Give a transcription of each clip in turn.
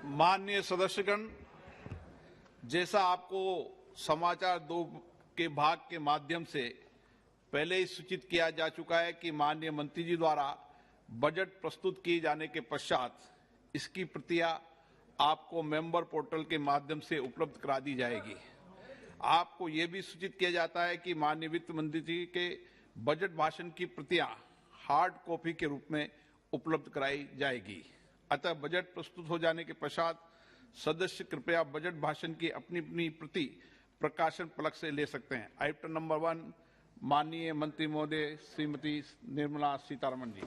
माननीय सदस्यगण, जैसा आपको समाचार 2 के भाग के माध्यम से पहले ही सूचित किया जा चुका है कि माननीय मंत्री जी द्वारा बजट प्रस्तुत किए जाने के पश्चात इसकी प्रतियां आपको मेंबर पोर्टल के माध्यम से उपलब्ध करा दी जाएगी। आपको यह भी सूचित किया जाता है कि माननीय वित्त मंत्री जी के बजट भाषण की प्रतियां हार्ड कॉपी के रूप में उपलब्ध कराई जाएगी। अतः बजट प्रस्तुत हो जाने के पश्चात सदस्य कृपया बजट भाषण की अपनी अपनी प्रति प्रकाशन फलक से ले सकते हैं। आइटम नंबर 1, माननीय मंत्री महोदय श्रीमती निर्मला सीतारमण जी।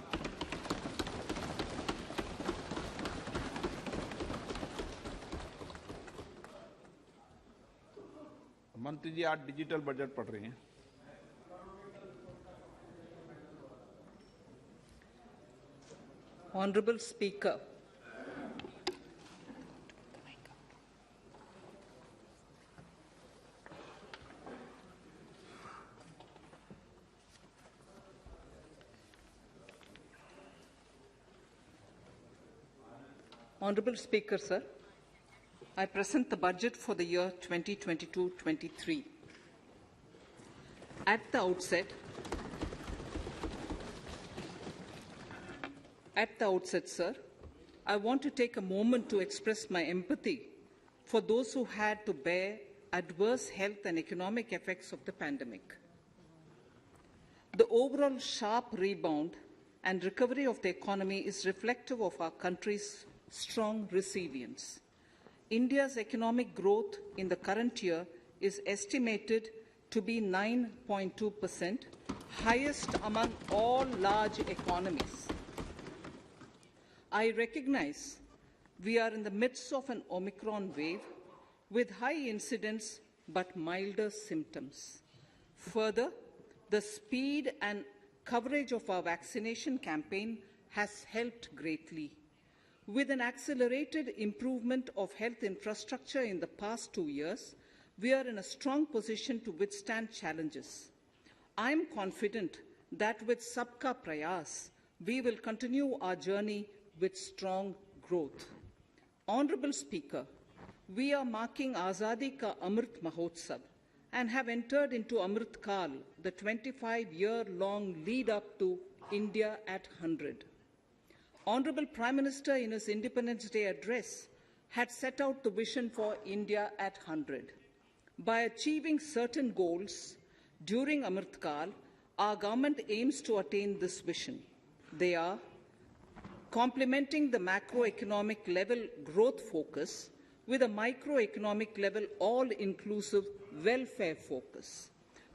मंत्री जी आज डिजिटल बजट पढ़ रही हैं। Honorable Speaker, Honorable Speaker, sir, I present the budget for the year 2022-23. At the outset, sir, I want to take a moment to express my empathy for those who had to bear adverse health and economic effects of the pandemic. The overall sharp rebound and recovery of the economy is reflective of our country's strong resilience. India's economic growth in the current year is estimated to be 9.2%, highest among all large economies. I recognize we are in the midst of an Omicron wave with high incidence but milder symptoms. Further, the speed and coverage of our vaccination campaign has helped greatly. With an accelerated improvement of health infrastructure in the past 2 years, we are in a strong position to withstand challenges. I am confident that with Sabka Prayas, we will continue our journey with strong growth. Honorable Speaker, we are marking Azadi Ka Amrit Mahotsav and have entered into Amrit Kal, the 25-year-long lead up to India at 100. Honorable Prime Minister, in his Independence Day address, had set out the vision for India at 100. By achieving certain goals during Amrit Kal, our government aims to attain this vision. They are complementing the macroeconomic level growth focus with a microeconomic level all-inclusive welfare focus,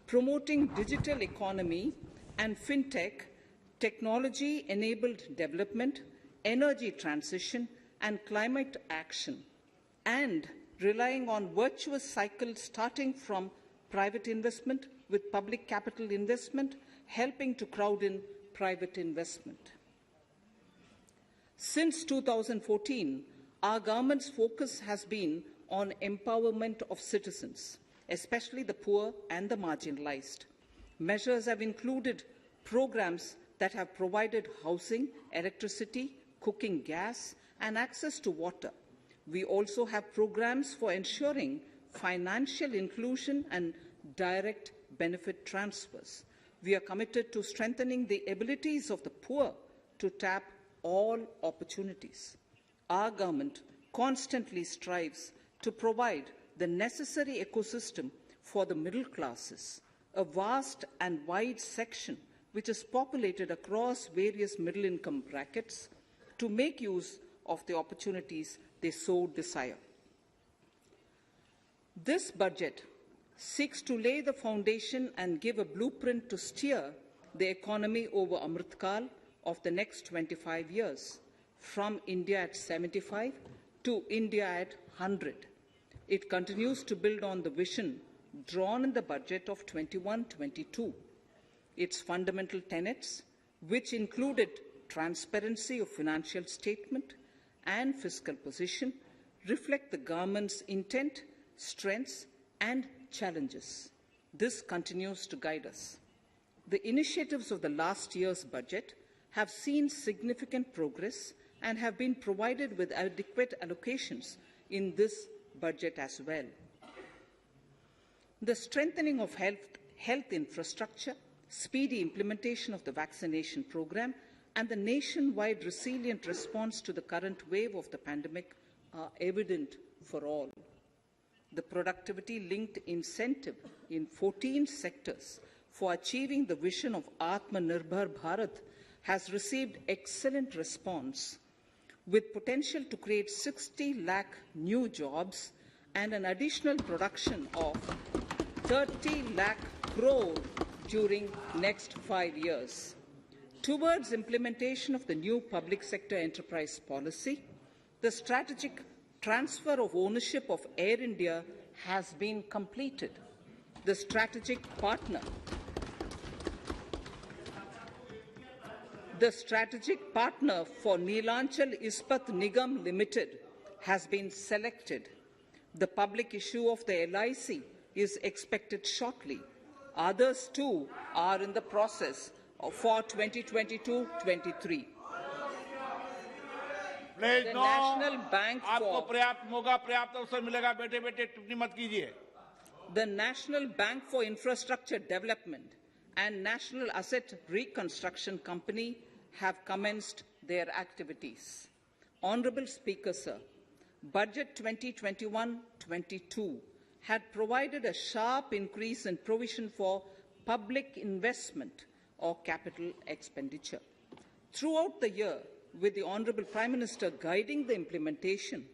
promoting digital economy and fintech, technology-enabled development, energy transition, and climate action, and relying on virtuous cycles starting from private investment with public capital investment, helping to crowd in private investment. Since 2014, our government's focus has been on empowerment of citizens, especially the poor and the marginalized. Measures have included programs that have provided housing, electricity, cooking gas, and access to water. We also have programs for ensuring financial inclusion and direct benefit transfers. We are committed to strengthening the abilities of the poor to tap all opportunities. Our government constantly strives to provide the necessary ecosystem for the middle classes, a vast and wide section which is populated across various middle-income brackets, to make use of the opportunities they so desire. This budget seeks to lay the foundation and give a blueprint to steer the economy over Amrit Kal of the next 25 years, from India at 75 to India at 100. It continues to build on the vision drawn in the budget of 21-22. Its fundamental tenets, which included transparency of financial statement and fiscal position, reflect the government's intent, strengths, and challenges. This continues to guide us. The initiatives of the last year's budget have seen significant progress and have been provided with adequate allocations in this budget as well. The strengthening of health infrastructure, speedy implementation of the vaccination program, and the nationwide resilient response to the current wave of the pandemic are evident for all. The productivity-linked incentive in 14 sectors for achieving the vision of Atmanirbhar Bharat has received excellent response, with potential to create 60 lakh new jobs and an additional production of 30 lakh crore during next 5 years. Towards implementation of the new public sector enterprise policy, the strategic transfer of ownership of Air India has been completed. The strategic partner for Neelanchal Ispat Nigam Limited has been selected. The public issue of the LIC is expected shortly. Others too are in the process for 2022-23. The National Bank आपको पर्याप्त मौका पर्याप्त अवसर मिलेगा बेटे बेटे टिप्पणी मत कीजिए. The National Bank for Infrastructure Development and National Asset Reconstruction Company have commenced their activities. Honourable Speaker, Sir, Budget 2021-22 had provided a sharp increase in provision for public investment or capital expenditure. Throughout the year, with the Honourable Prime Minister guiding the implementation,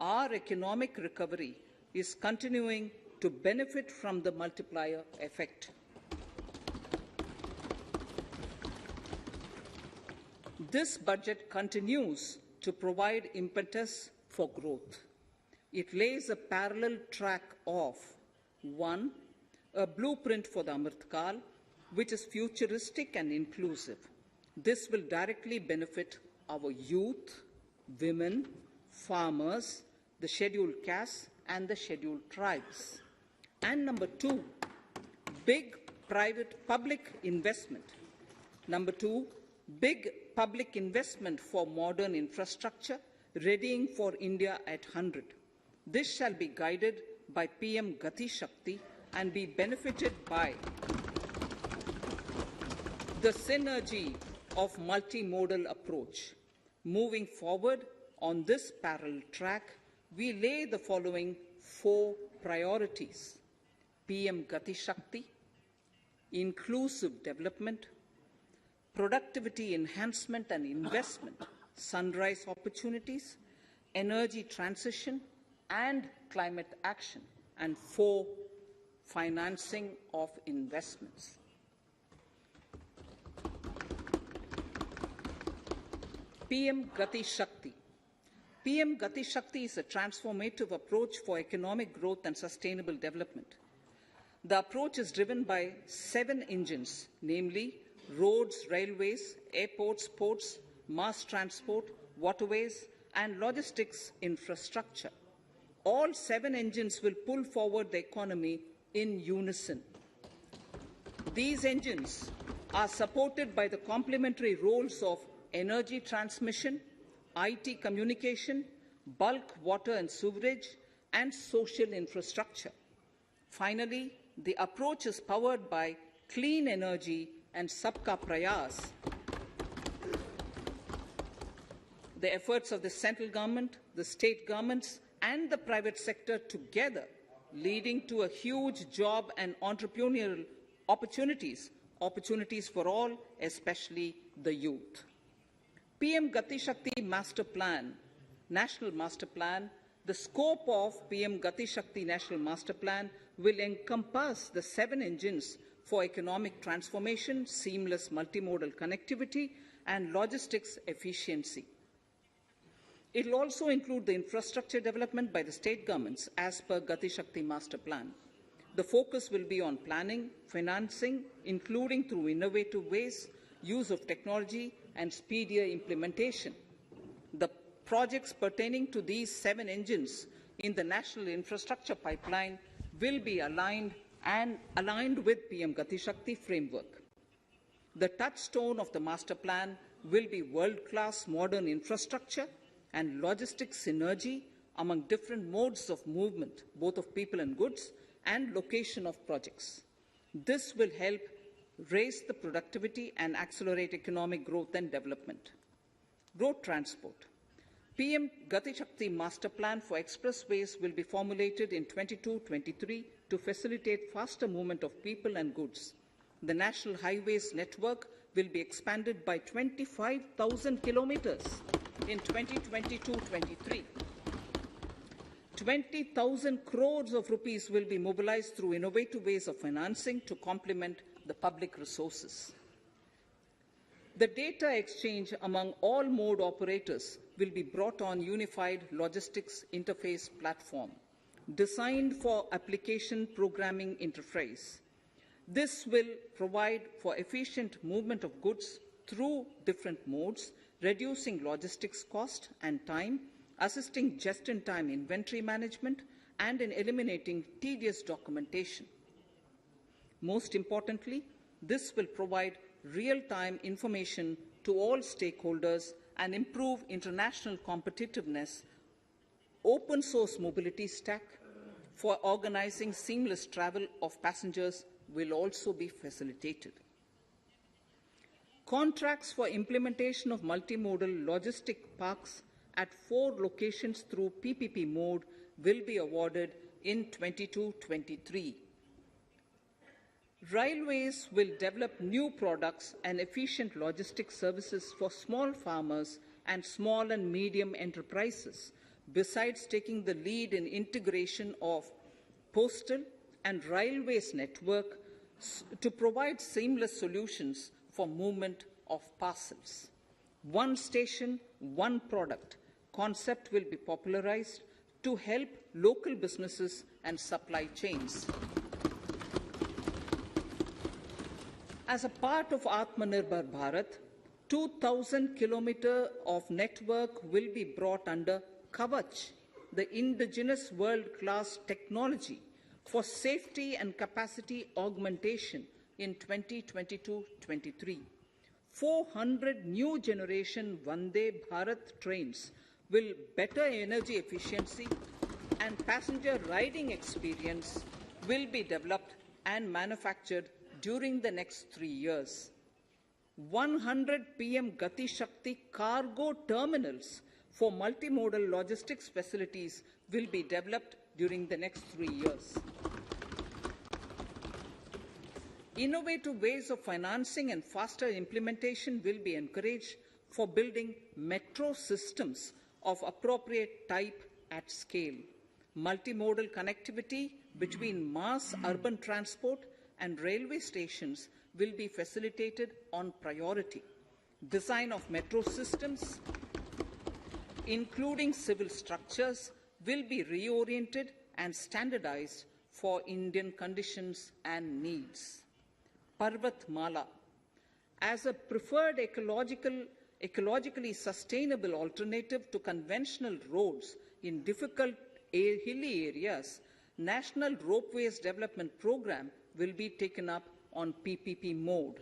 our economic recovery is continuing to benefit from the multiplier effect. This budget continues to provide impetus for growth. It lays a parallel track of 1. A blueprint for the Amrit Kal, which is futuristic and inclusive. This will directly benefit our youth, women, farmers, the scheduled castes, and the scheduled tribes. And number 2, big public investment. Number 2, big public investment for modern infrastructure, readying for India at 100. This shall be guided by PM Gati Shakti and be benefited by the synergy of multimodal approach. Moving forward on this parallel track, we lay the following 4 priorities: PM Gati Shakti, inclusive development, productivity enhancement and investment, sunrise opportunities, energy transition, and climate action, and 4, financing of investments. PM Gati Shakti. PM Gati Shakti is a transformative approach for economic growth and sustainable development. The approach is driven by 7 engines, namely roads, railways, airports, ports, mass transport, waterways, and logistics infrastructure. All 7 engines will pull forward the economy in unison. These engines are supported by the complementary roles of energy transmission, IT communication, bulk water and sewerage, and social infrastructure. Finally, the approach is powered by clean energy and Sabka Prayas. The efforts of the central government, the state governments, and the private sector together, leading to a huge job and entrepreneurial opportunities for all, especially the youth. PM Gati Shakti Master Plan, National Master Plan, the scope of PM Gati Shakti National Master Plan will encompass the 7 engines for economic transformation, seamless multimodal connectivity, and logistics efficiency. It will also include the infrastructure development by the state governments as per Gati Shakti Master Plan. The focus will be on planning, financing, including through innovative ways, use of technology, and speedier implementation. The projects pertaining to these 7 engines in the national infrastructure pipeline will be aligned with PM Gati Shakti framework. The touchstone of the master plan will be world-class modern infrastructure and logistics synergy among different modes of movement, both of people and goods, and location of projects. This will help raise the productivity and accelerate economic growth and development. Road transport. PM Gati Shakti Master Plan for expressways will be formulated in 22-23 to facilitate faster movement of people and goods. The National Highways network will be expanded by 25,000 kilometers in 2022-23. 20,000 crores of rupees will be mobilized through innovative ways of financing to complement the public resources. The data exchange among all mode operators will be brought on unified logistics interface platform designed for application programming interface. This will provide for efficient movement of goods through different modes, reducing logistics cost and time, assisting just-in-time inventory management, and in eliminating tedious documentation. Most importantly, this will provide real-time information to all stakeholders and improve international competitiveness. Open source mobility stack for organizing seamless travel of passengers will also be facilitated. Contracts for implementation of multimodal logistic parks at 4 locations through PPP mode will be awarded in 22-23. Railways will develop new products and efficient logistics services for small farmers and small and medium enterprises, besides taking the lead in integration of postal and railways network to provide seamless solutions for movement of parcels. One station, one product concept will be popularized to help local businesses and supply chains. As a part of Atmanirbhar Bharat, 2,000 kilometers of network will be brought under Kavach, the indigenous world-class technology for safety and capacity augmentation in 2022-23. 400 new generation Vande Bharat trains will better energy efficiency and passenger riding experience will be developed and manufactured during the next 3 years. 100 PM Gati Shakti cargo terminals for multimodal logistics facilities will be developed during the next 3 years. Innovative ways of financing and faster implementation will be encouraged for building metro systems of appropriate type at scale. Multimodal connectivity between mass urban transport and railway stations will be facilitated on priority. Design of metro systems, including civil structures, will be reoriented and standardized for Indian conditions and needs. Parvat Mala, as a preferred ecologically sustainable alternative to conventional roads in difficult hilly areas, National Ropeways Development Program will be taken up on PPP mode.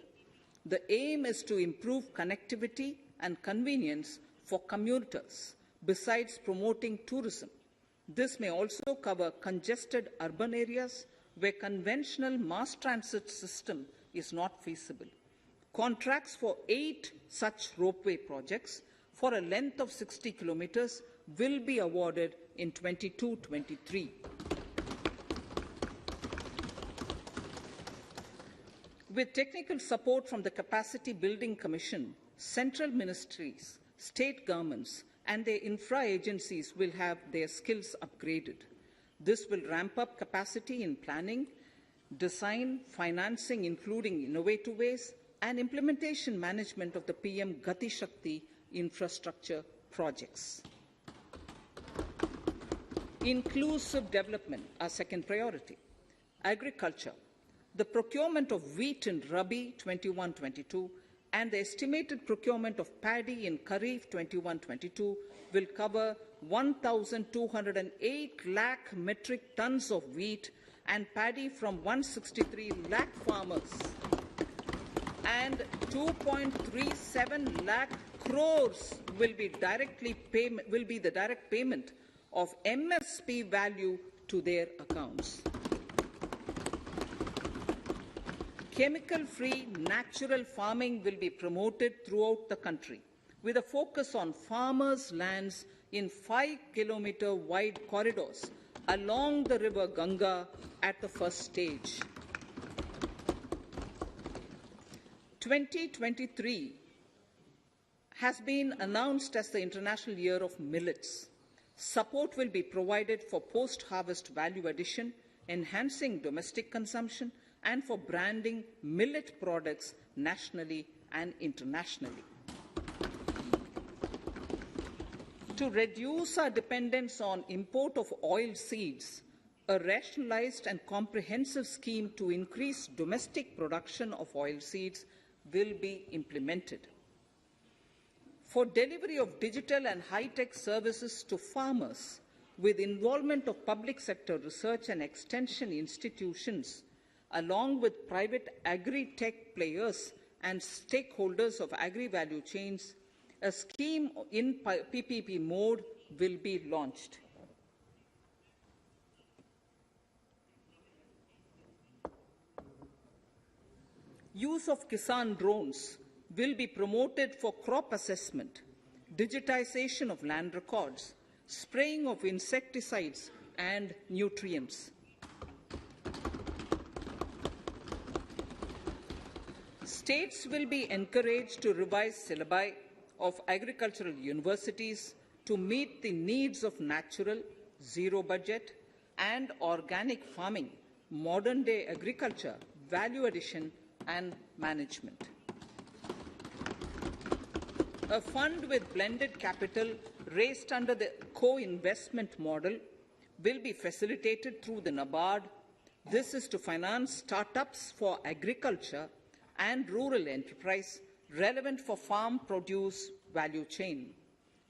The aim is to improve connectivity and convenience for commuters, besides promoting tourism. This may also cover congested urban areas where conventional mass transit system is not feasible. Contracts for 8 such ropeway projects for a length of 60 kilometers will be awarded in 22-23. With technical support from the Capacity Building Commission, central ministries, state governments, and their infra agencies will have their skills upgraded. This will ramp up capacity in planning, design, financing, including innovative ways, and implementation management of the PM Gati Shakti infrastructure projects. Inclusive development, our second priority. Agriculture. The procurement of wheat in Rabi 21-22 and the estimated procurement of paddy in Kharif 21-22 will cover 1,208 lakh metric tons of wheat and paddy from 163 lakh farmers and 2.37 lakh crores will be the direct payment of MSP value to their accounts. Chemical-free natural farming will be promoted throughout the country with a focus on farmers' lands in 5-kilometer wide corridors along the river Ganga at the first stage. 2023 has been announced as the International Year of Millets. Support will be provided for post-harvest value addition, enhancing domestic consumption, and for branding millet products nationally and internationally. To reduce our dependence on import of oil seeds, a rationalized and comprehensive scheme to increase domestic production of oil seeds will be implemented. For delivery of digital and high-tech services to farmers, with involvement of public sector research and extension institutions, along with private agri-tech players and stakeholders of agri-value chains, a scheme in PPP mode will be launched. Use of Kisan drones will be promoted for crop assessment, digitization of land records, spraying of insecticides and nutrients. States will be encouraged to revise syllabi of agricultural universities to meet the needs of natural, zero budget, and organic farming, modern-day agriculture, value addition, and management. A fund with blended capital raised under the co-investment model will be facilitated through the NABARD. This is to finance startups for agriculture and rural enterprise relevant for farm produce value chain.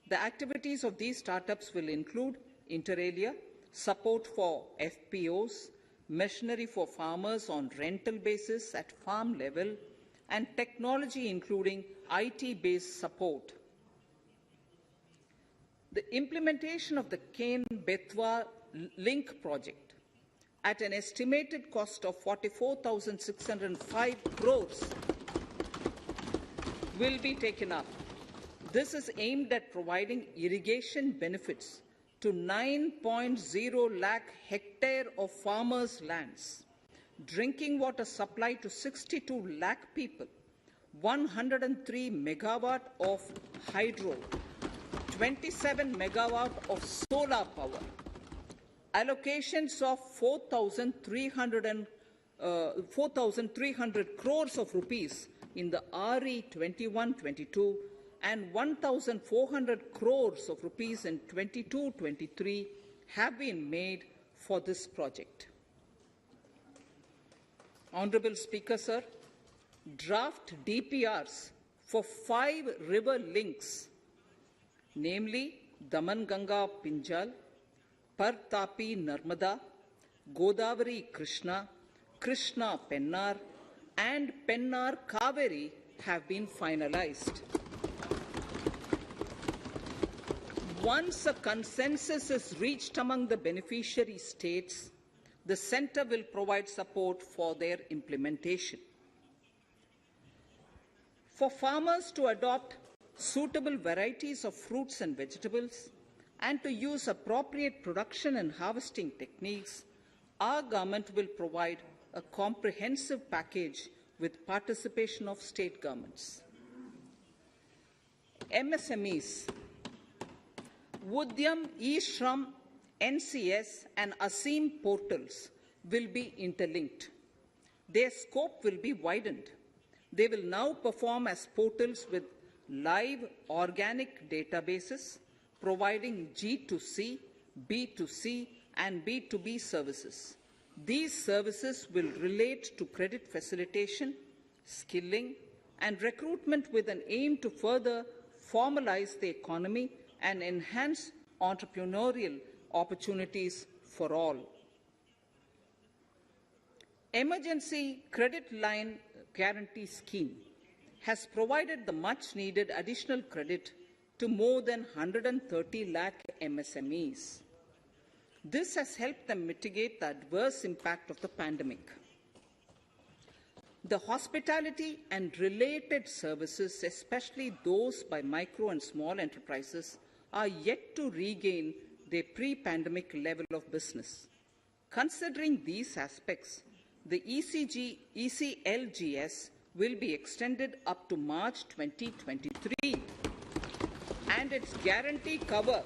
The activities of these startups will include inter alia, support for FPOs, machinery for farmers on rental basis at farm level, and technology including IT-based support. The implementation of the Ken-Betwa link project at an estimated cost of 44,605 crores will be taken up. This is aimed at providing irrigation benefits to 9.0 lakh hectare of farmers' lands, drinking water supply to 62 lakh people, 103 megawatt of hydro, 27 megawatt of solar power, allocations of 4,300 crores of rupees in the RE 21-22 and 1,400 crores of rupees in 22-23 have been made for this project. Honourable Speaker, sir, draft DPRs for 5 river links, namely Daman-Ganga Pinjal, Par-Tapi Narmada, Godavari Krishna, Krishna Pennar, and Pennar Kaveri have been finalized. Once a consensus is reached among the beneficiary states, the Centre will provide support for their implementation. For farmers to adopt suitable varieties of fruits and vegetables and to use appropriate production and harvesting techniques, our government will provide a comprehensive package with participation of state governments. MSMEs, Udyam, eShram, NCS and ASEEM portals will be interlinked. Their scope will be widened. They will now perform as portals with live organic databases, providing G2C, B2C and B2B services. These services will relate to credit facilitation, skilling and recruitment with an aim to further formalize the economy and enhance entrepreneurial opportunities for all. Emergency Credit Line Guarantee Scheme has provided the much-needed additional credit to more than 130 lakh MSMEs. This has helped them mitigate the adverse impact of the pandemic. The hospitality and related services, especially those by micro and small enterprises, are yet to regain their pre-pandemic level of business. Considering these aspects, the ECLGS will be extended up to March 2023, and its guarantee cover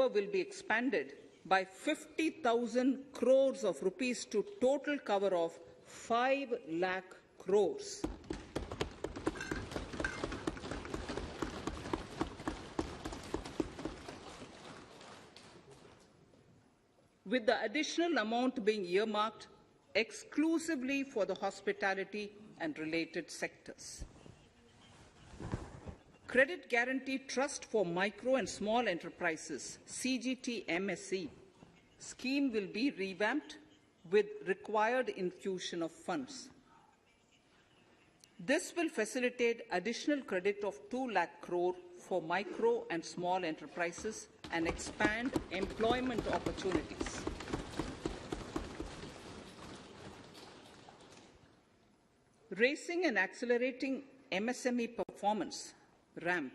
will be expanded by 50,000 crores of rupees to total cover of 5 lakh crores. With the additional amount being earmarked exclusively for the hospitality and related sectors. Credit Guarantee Trust for Micro and Small Enterprises, CGT-MSE, scheme will be revamped with required infusion of funds. This will facilitate additional credit of 2 lakh crore for micro and small enterprises and expand employment opportunities. Raising and accelerating MSME performance RAMP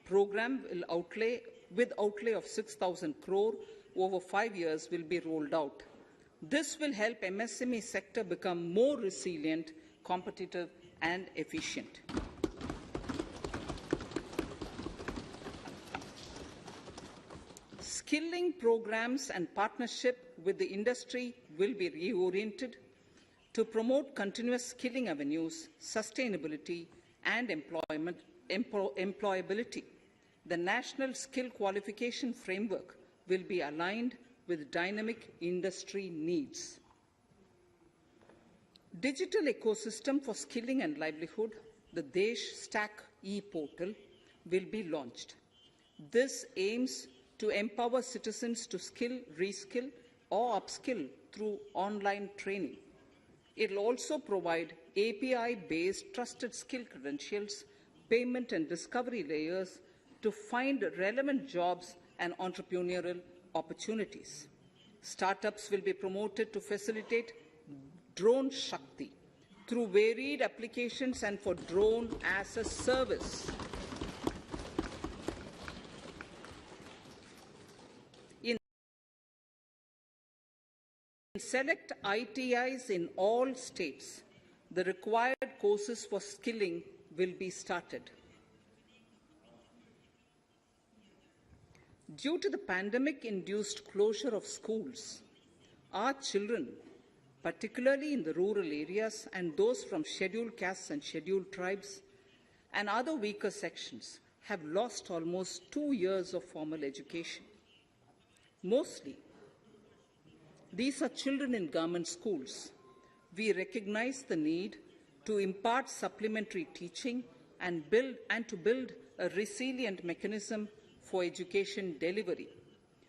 program with outlay of 6,000 crore over 5 years will be rolled out. This will help MSME sector become more resilient, competitive and efficient. Skilling programs and partnership with the industry will be reoriented to promote continuous skilling avenues, sustainability and employability. The National Skill Qualification Framework will be aligned with dynamic industry needs. Digital ecosystem for skilling and livelihood, the Desh Stack e-portal, will be launched. This aims to empower citizens to skill, reskill or upskill through online training. It will also provide API-based trusted skill credentials, payment and discovery layers to find relevant jobs and entrepreneurial opportunities. Startups will be promoted to facilitate Drone Shakti through varied applications and for drone as a service. In select ITIs in all states, the required courses for skilling will be started. Due to the pandemic-induced closure of schools, our children, particularly in the rural areas and those from scheduled castes and scheduled tribes and other weaker sections, have lost almost 2 years of formal education. Mostly, these are children in government schools. We recognize the need to impart supplementary teaching and to build a resilient mechanism for education delivery.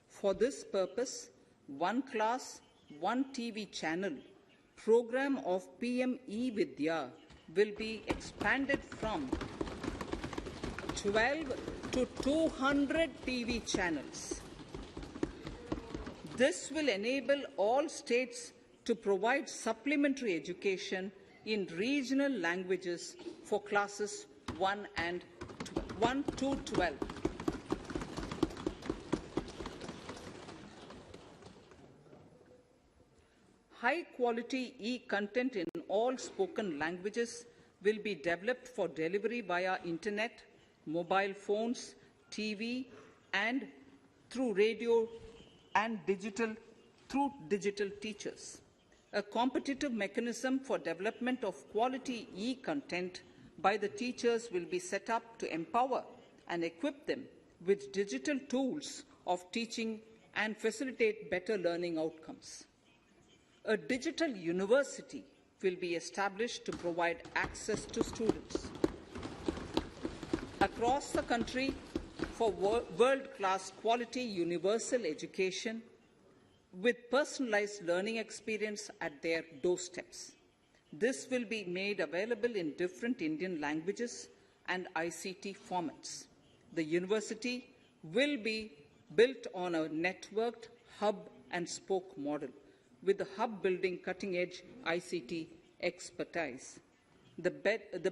For this purpose, One Class, One TV channel program of PM E-Vidya will be expanded from 12 to 200 TV channels. This will enable all states to provide supplementary education in regional languages for classes 1 to 12. High-quality e-content in all spoken languages will be developed for delivery via internet, mobile phones, TV, and through radio and through digital teachers. A competitive mechanism for development of quality e-content by the teachers will be set up to empower and equip them with digital tools of teaching and facilitate better learning outcomes. A digital university will be established to provide access to students across the country for world-class quality universal education with personalized learning experience at their doorsteps. This will be made available in different Indian languages and ICT formats. The university will be built on a networked hub and spoke model, with the hub building cutting-edge ICT expertise. The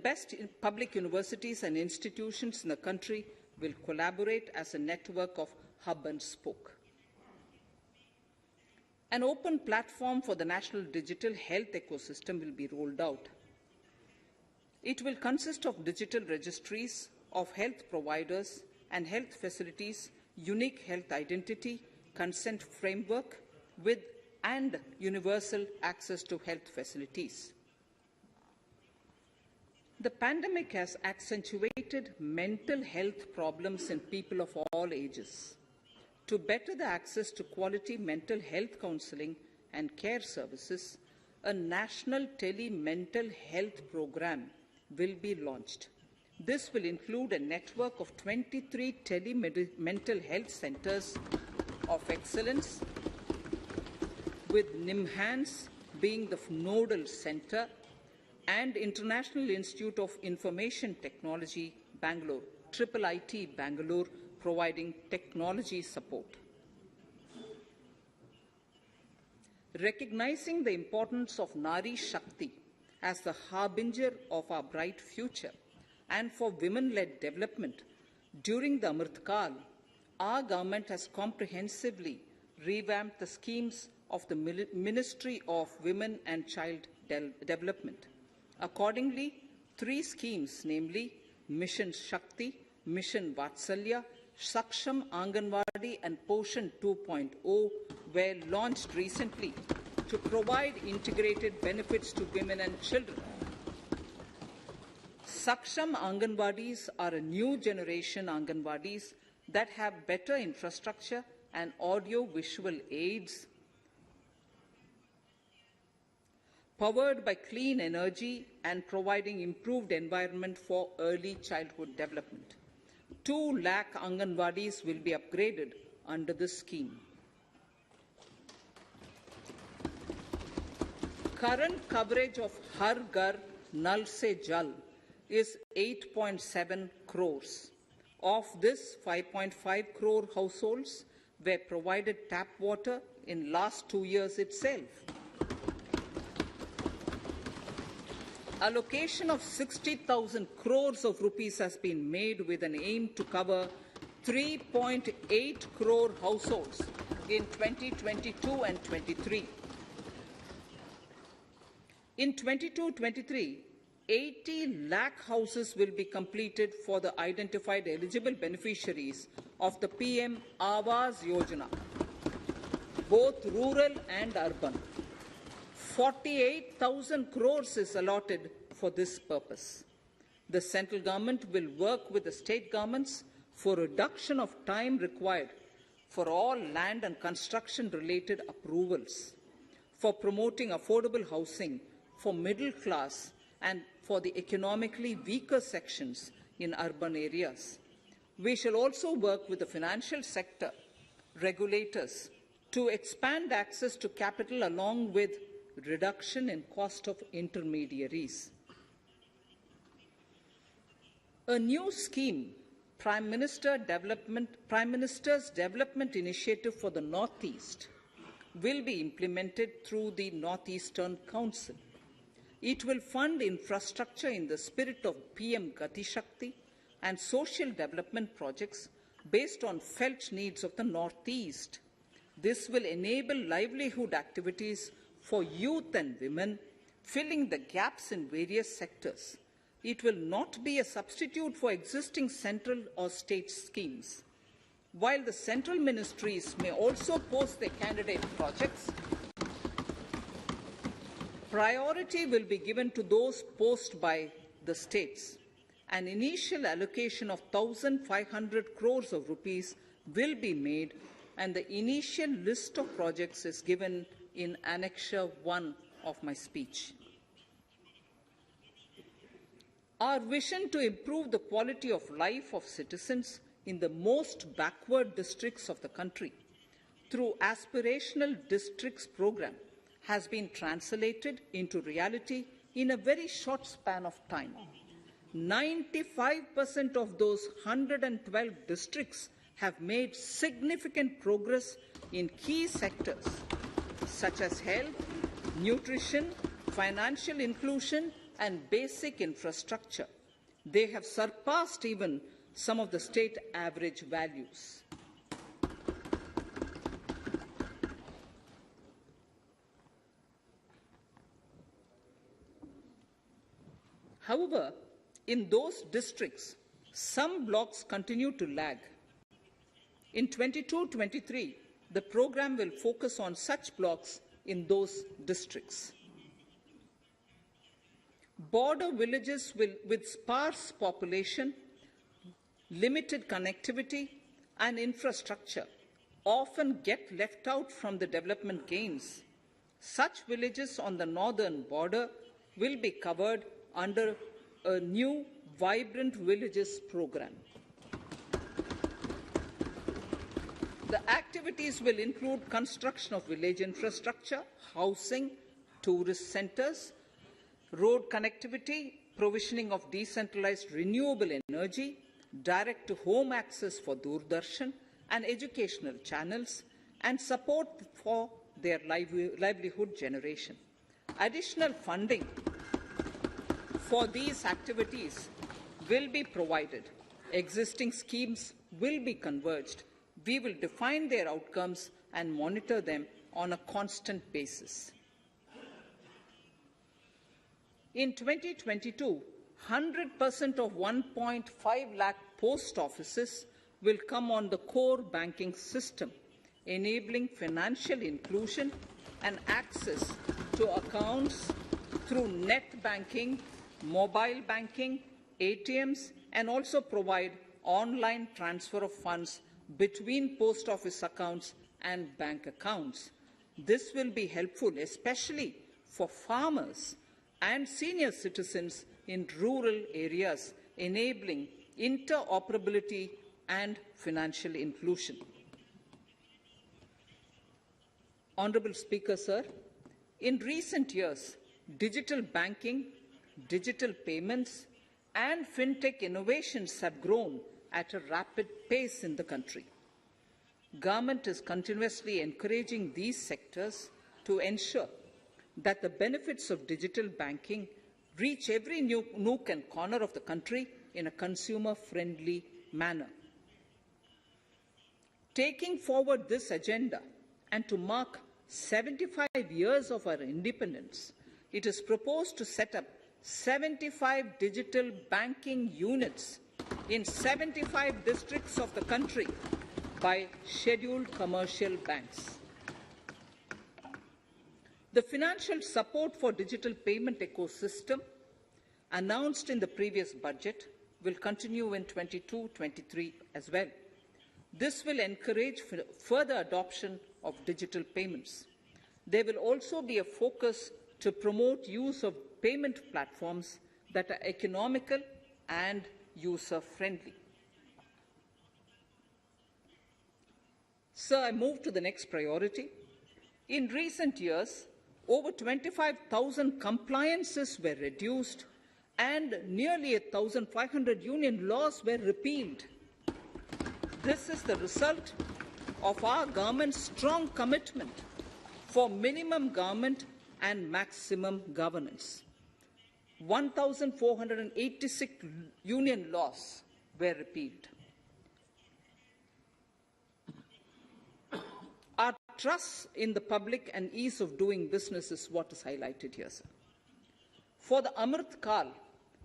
best public universities and institutions in the country will collaborate as a network of hub and spoke. An open platform for the national digital health ecosystem will be rolled out. It will consist of digital registries of health providers and health facilities, unique health identity, consent framework, and universal access to health facilities. The pandemic has accentuated mental health problems in people of all ages. To better the access to quality mental health counselling and care services, a national tele-mental health program will be launched. This will include a network of 23 tele-mental health centres of excellence, with NIMHANS being the nodal centre, and International Institute of Information Technology, Bangalore, IIIT Bangalore, providing technology support. Recognizing the importance of Nari Shakti as the harbinger of our bright future and for women-led development, during the Amritkal, our government has comprehensively revamped the schemes of the Ministry of Women and Child Development. Accordingly, 3 schemes, namely Mission Shakti, Mission Vatsalya, Saksham Anganwadi and Poshan 2.0 were launched recently to provide integrated benefits to women and children. Saksham Anganwadis are a new generation Anganwadis that have better infrastructure and audio-visual aids, powered by clean energy and providing improved environment for early childhood development. 2 lakh Anganwadis will be upgraded under this scheme. Current coverage of Har Ghar Nal Se Jal is 8.7 crores. Of this, 5.5 crore households were provided tap water in last 2 years itself. Allocation of 60,000 crores of rupees has been made with an aim to cover 3.8 crore households in 2022 and 23. In 22-23, 80 lakh houses will be completed for the identified eligible beneficiaries of the PM Awas Yojana, both rural and urban. 48,000 crores is allotted for this purpose. The central government will work with the state governments for reduction of time required for all land and construction-related approvals, for promoting affordable housing for middle class and for the economically weaker sections in urban areas. We shall also work with the financial sector, regulators, to expand access to capital along with reduction in cost of intermediaries. A new scheme, Prime Minister's Development Initiative for the Northeast, will be implemented through the Northeastern Council. It will fund infrastructure in the spirit of PM Gati Shakti and social development projects based on felt needs of the Northeast. This will enable livelihood activities for youth and women, filling the gaps in various sectors. It will not be a substitute for existing central or state schemes. While the central ministries may also post their candidate projects, priority will be given to those posted by the states. An initial allocation of 1,500 crores of rupees will be made, and the initial list of projects is given in Annexure 1 of my speech. Our vision to improve the quality of life of citizens in the most backward districts of the country through aspirational districts program has been translated into reality in a very short span of time. 95% of those 112 districts have made significant progress in key sectors such as health, nutrition, financial inclusion, and basic infrastructure. They have surpassed even some of the state average values. However, in those districts, some blocks continue to lag. In 22-23, the program will focus on such blocks in those districts. Border villages with sparse population, limited connectivity, and infrastructure often get left out from the development gains. Such villages on the northern border will be covered under a new Vibrant Villages program. The activities will include construction of village infrastructure, housing, tourist centres, road connectivity, provisioning of decentralized renewable energy, direct-to-home access for Doordarshan and educational channels, and support for their livelihood generation. Additional funding for these activities will be provided. Existing schemes will be converged. We will define their outcomes and monitor them on a constant basis. In 2022, 100% of 1.5 lakh post offices will come on the core banking system, enabling financial inclusion and access to accounts through net banking, mobile banking, ATMs, and also provide online transfer of funds between post office accounts and bank accounts. This will be helpful, especially for farmers and senior citizens in rural areas, enabling interoperability and financial inclusion. Honourable Speaker, sir, in recent years, digital banking, digital payments, and fintech innovations have grown at a rapid pace in the country. Government is continuously encouraging these sectors to ensure that the benefits of digital banking reach every nook and corner of the country in a consumer-friendly manner. Taking forward this agenda and to mark 75 years of our independence, it is proposed to set up 75 digital banking units in 75 districts of the country by scheduled commercial banks. The financial support for digital payment ecosystem announced in the previous budget will continue in 22-23 as well. This will encourage further adoption of digital payments. There will also be a focus to promote use of payment platforms that are economical and user-friendly. Sir, I move to the next priority. In recent years, over 25,000 compliances were reduced and nearly 1,500 union laws were repealed. This is the result of our government's strong commitment for minimum government and maximum governance. 1,486 union laws were repealed. Our trust in the public and ease of doing business is what is highlighted here, sir. For the Amrit Kal,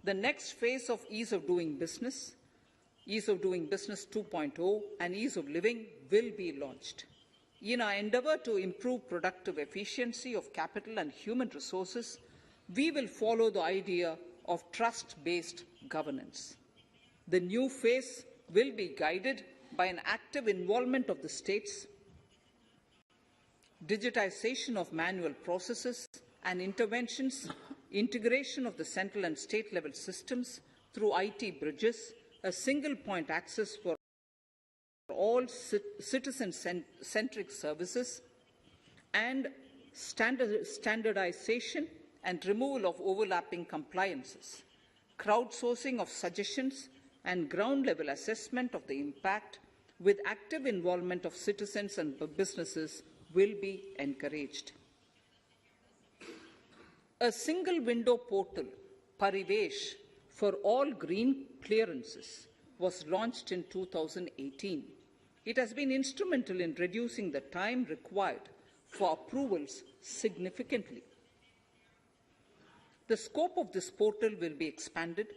the next phase of ease of doing business 2.0 and ease of living will be launched. In our endeavour to improve productive efficiency of capital and human resources, we will follow the idea of trust-based governance. The new phase will be guided by an active involvement of the states, digitization of manual processes and interventions, integration of the central and state-level systems through IT bridges, a single-point access for all citizen-centric services, and standardization and removal of overlapping compliances. Crowdsourcing of suggestions and ground-level assessment of the impact with active involvement of citizens and businesses will be encouraged. A single-window portal, Parivesh, for all green clearances was launched in 2018. It has been instrumental in reducing the time required for approvals significantly. The scope of this portal will be expanded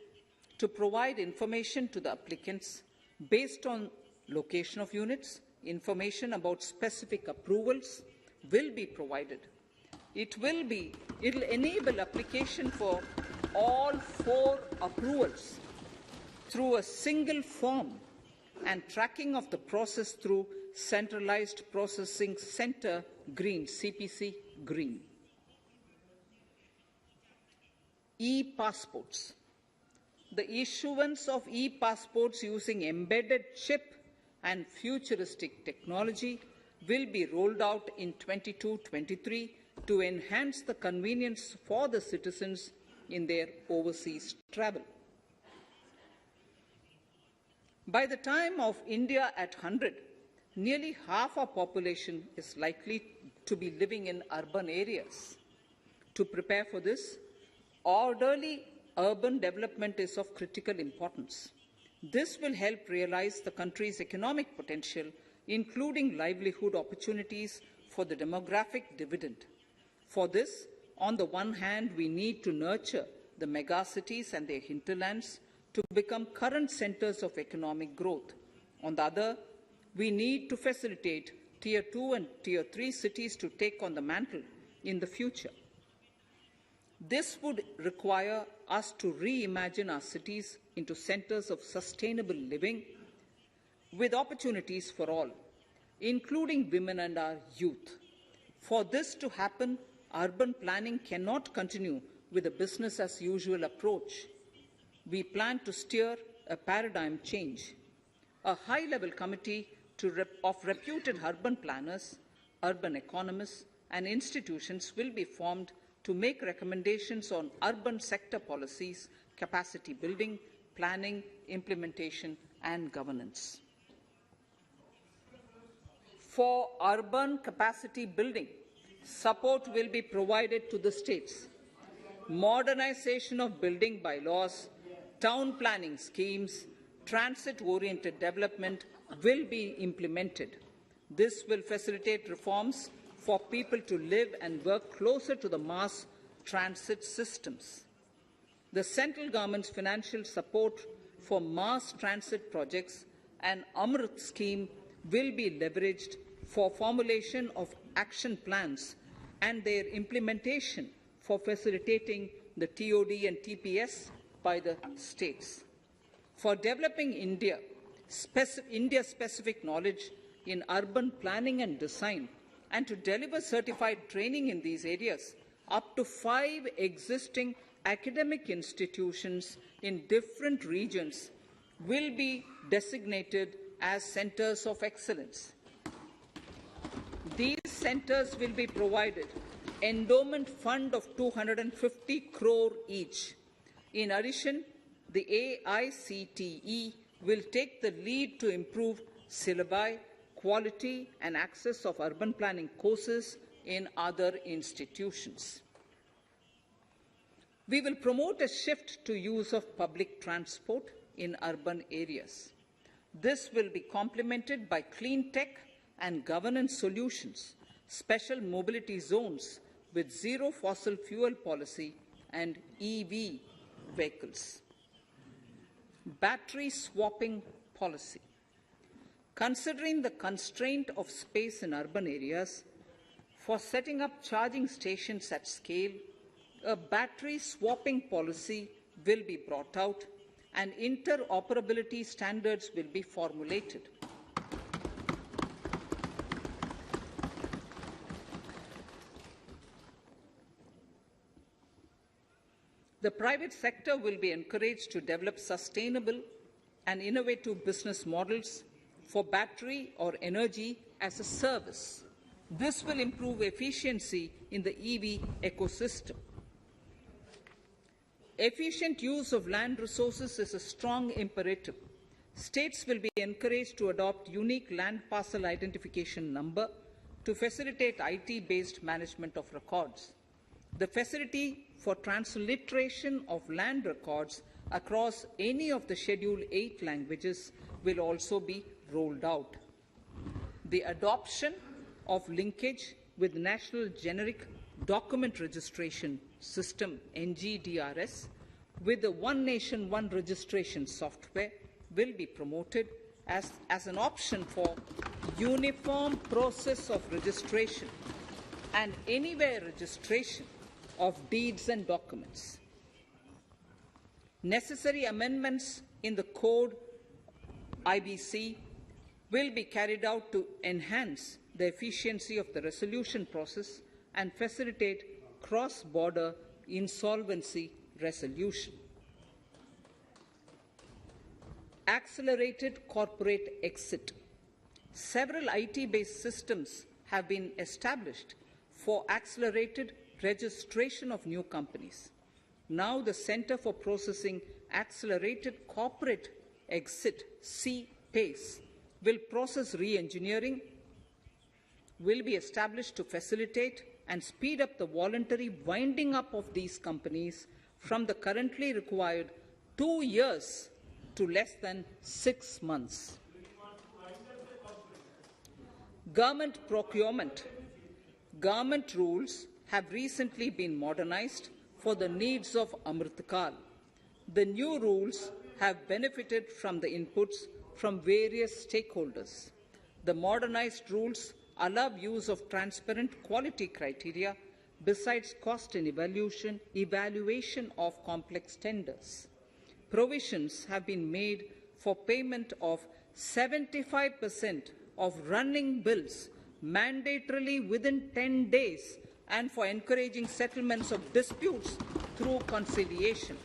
to provide information to the applicants based on location of units. Information about specific approvals will be provided. It will enable application for all 4 approvals through a single form and tracking of the process through Centralized Processing Center Green, CPC Green. E-passports. The issuance of e-passports using embedded chip and futuristic technology will be rolled out in 22-23 to enhance the convenience for the citizens in their overseas travel. By the time of India at 100, nearly half our population is likely to be living in urban areas. To prepare for this, orderly urban development is of critical importance. This will help realize the country's economic potential, including livelihood opportunities for the demographic dividend. For this, on the one hand, we need to nurture the megacities and their hinterlands to become current centers of economic growth. On the other, we need to facilitate Tier 2 and Tier 3 cities to take on the mantle in the future. This would require us to reimagine our cities into centers of sustainable living with opportunities for all, including women and our youth. For this to happen, urban planning cannot continue with a business-as-usual approach. We plan to steer a paradigm change. A high-level committee of reputed urban planners, urban economists, and institutions will be formed to make recommendations on urban sector policies, capacity building, planning, implementation, and governance. For urban capacity building, support will be provided to the states. Modernization of building bylaws, town planning schemes, transit-oriented development will be implemented. This will facilitate reforms for people to live and work closer to the mass transit systems. The central government's financial support for mass transit projects and Amrit scheme will be leveraged for formulation of action plans and their implementation for facilitating the TOD and TPS by the states. For developing India-specific knowledge in urban planning and design, and to deliver certified training in these areas, up to 5 existing academic institutions in different regions will be designated as centers of excellence. These centers will be provided endowment fund of 250 crore each. In addition, the AICTE will take the lead to improve syllabi, quality and access of urban planning courses in other institutions. We will promote a shift to use of public transport in urban areas. This will be complemented by clean tech and governance solutions, special mobility zones with zero fossil fuel policy and EV vehicles. Battery swapping policy. Considering the constraint of space in urban areas, for setting up charging stations at scale, a battery swapping policy will be brought out and interoperability standards will be formulated. The private sector will be encouraged to develop sustainable and innovative business models for battery or energy as a service. This will improve efficiency in the EV ecosystem. Efficient use of land resources is a strong imperative. States will be encouraged to adopt unique land parcel identification number to facilitate IT-based management of records. The facility for transliteration of land records across any of the Schedule 8 languages will also be rolled out. The adoption of linkage with National Generic Document Registration System, NGDRS, with the One Nation, One Registration software will be promoted as an option for uniform process of registration and anywhere registration of deeds and documents. Necessary amendments in the code IBC will be carried out to enhance the efficiency of the resolution process and facilitate cross-border insolvency resolution. Accelerated corporate exit. Several IT-based systems have been established for accelerated registration of new companies. Now the Center for Processing Accelerated Corporate Exit, CPACE, will process re-engineering, will be established to facilitate and speed up the voluntary winding up of these companies from the currently required 2 years to less than 6 months. Government procurement. Government rules have recently been modernized for the needs of Amrit Kal. The new rules have benefited from the inputs from various stakeholders. The modernized rules allow use of transparent quality criteria besides cost and evaluation of complex tenders. Provisions have been made for payment of 75% of running bills mandatorily within 10 days and for encouraging settlements of disputes through conciliation.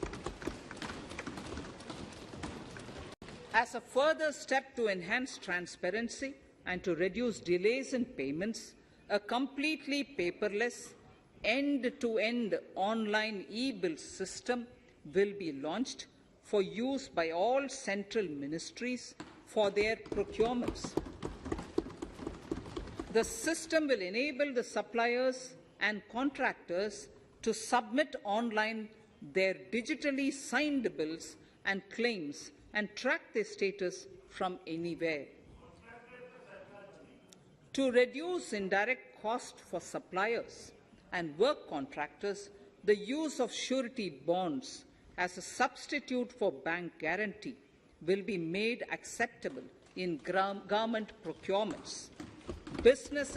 As a further step to enhance transparency and to reduce delays in payments, a completely paperless, end-to-end online e-bill system will be launched for use by all central ministries for their procurements. The system will enable the suppliers and contractors to submit online their digitally signed bills and claims and track their status from anywhere. To reduce indirect cost for suppliers and work contractors, the use of surety bonds as a substitute for bank guarantee will be made acceptable in government procurements. Business